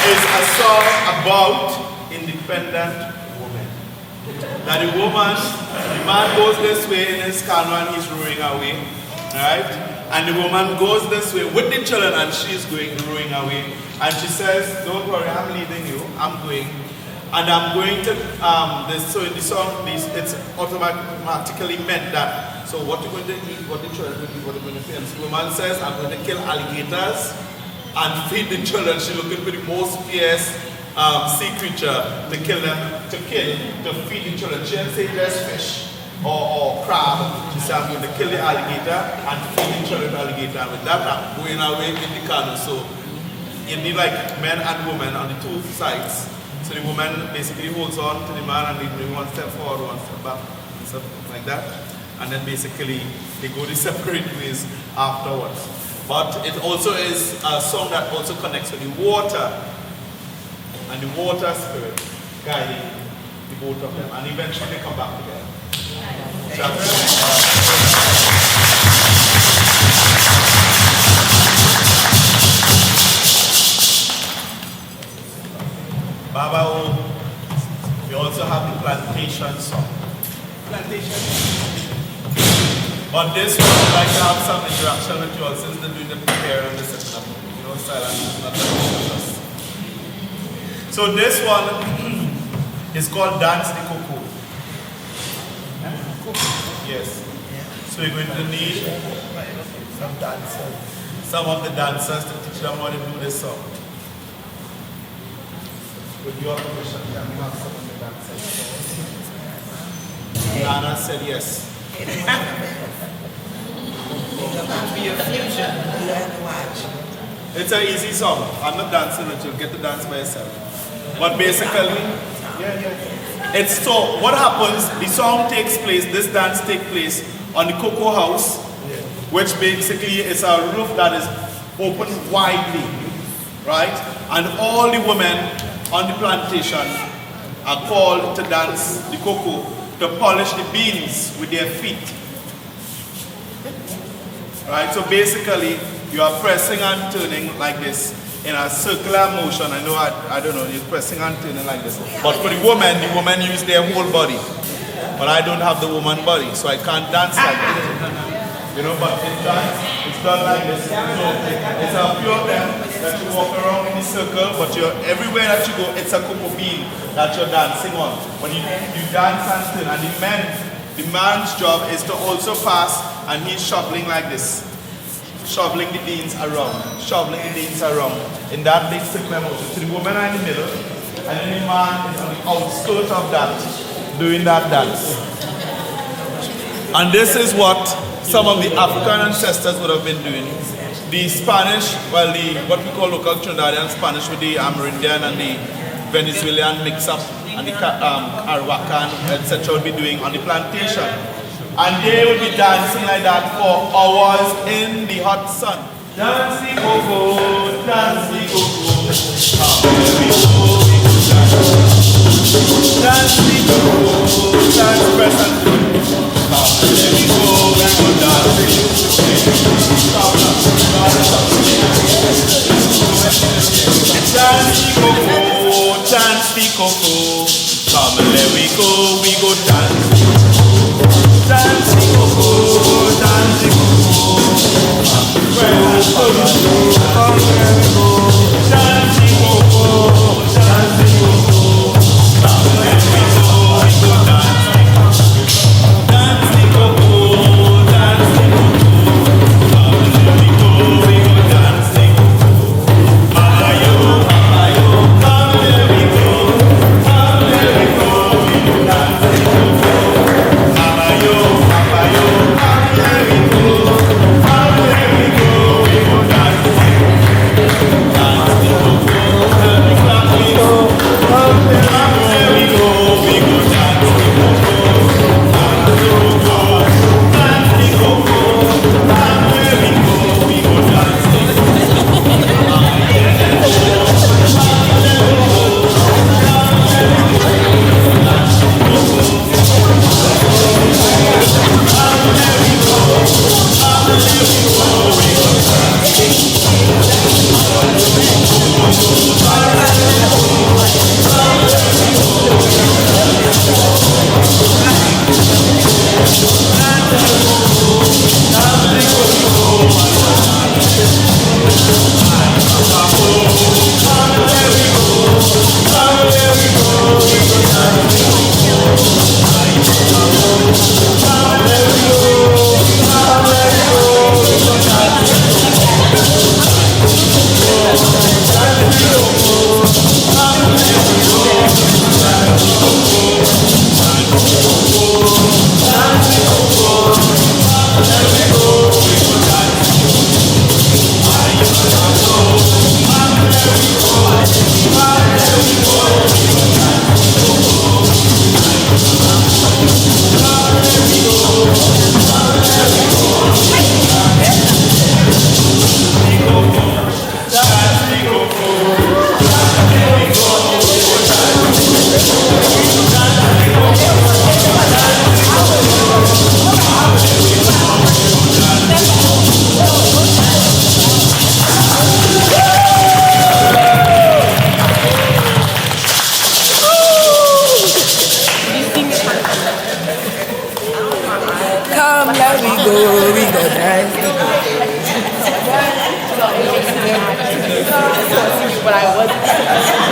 Is a song about independent women. That the woman, the man goes this way in his canoe and he's rowing away, right? And the woman goes this way with the children and she's rowing away. And she says, don't worry, I'm leaving you, I'm going. And I'm going to, so in the song, it's automatically meant that, so what you're going to eat, what the children will eat, what you're going to feed. And the woman says, I'm going to kill alligators and feed the children. She's looking for the most fierce sea creature to kill, to feed the children. She didn't say just fish or crab. She said, I'm going to kill the alligator and feed the children alligator. And with that, I'm going away in the canoe. So you need like men and women on the two sides. So the woman basically holds on to the man and they bring one step forward, one step back, something like that. And then basically they go the separate ways afterwards. But it also is a song that also connects with the water and the water spirit guiding the both of them, and eventually they come back together. Baba, we also have the plantation song. Plantation. But this one, I'd like to have some interaction with you all since they're doing the prepare and the setting up. You know, silence is not that. So this one is called Dance the Coco. Yes. So we're going to need some dancers. Some of the dancers to teach them how to do this song. With your permission, can we have some of the dancers? Nana said yes. It's an easy song. I'm not dancing with you. Get to dance by yourself. But basically, it's so what happens, the song takes place, this dance takes place on the cocoa house, which basically is a roof that is open widely, right? And all the women on the plantation are called to dance the cocoa, to polish the beans with their feet. Right, so basically you are pressing and turning like this in a circular motion. I know, I don't know, you're pressing and turning like this. But for the women use their whole body. But I don't have the woman body, so I can't dance like this. You know, but it's done like this. So it's a few of them that you walk around in the circle, but everywhere that you go, it's a cocoa bean that you're dancing on. When you dance and turn, and the man's job is to also pass, and he's shoveling like this. Shoveling the beans around. Shoveling the beans around. In that big circular motion. So the women are in the middle, and then the man is on the outskirts of that, doing that dance. And this is what some of the African ancestors would have been doing. The Spanish, well, what we call local Trinidadian Spanish with the Amerindian and the Venezuelan mix up, and the Arawakan, etc. would be doing on the plantation. And they would be dancing like that for hours in the hot sun. Dance the cocoa, dance the cocoa. Dance go, we go dancing. Dancing, go, go, dancing, go, go. Where we go, come where we go. Dancing, go, go, dancing, go, go. Come where we go dancing. Dancing, go, go, dancing, go, go. Come where we go dancing. Mama yo, come where we go. Come where we go dancing. Mama yo, come where we go. Come where we go dancing. Dancing, go, go, dancing, go, go. Come where we go dancing, go, go. Dancing, go, go, dancing, go, go. Come where we go dancing. Come, let we go dance. But I wasn't.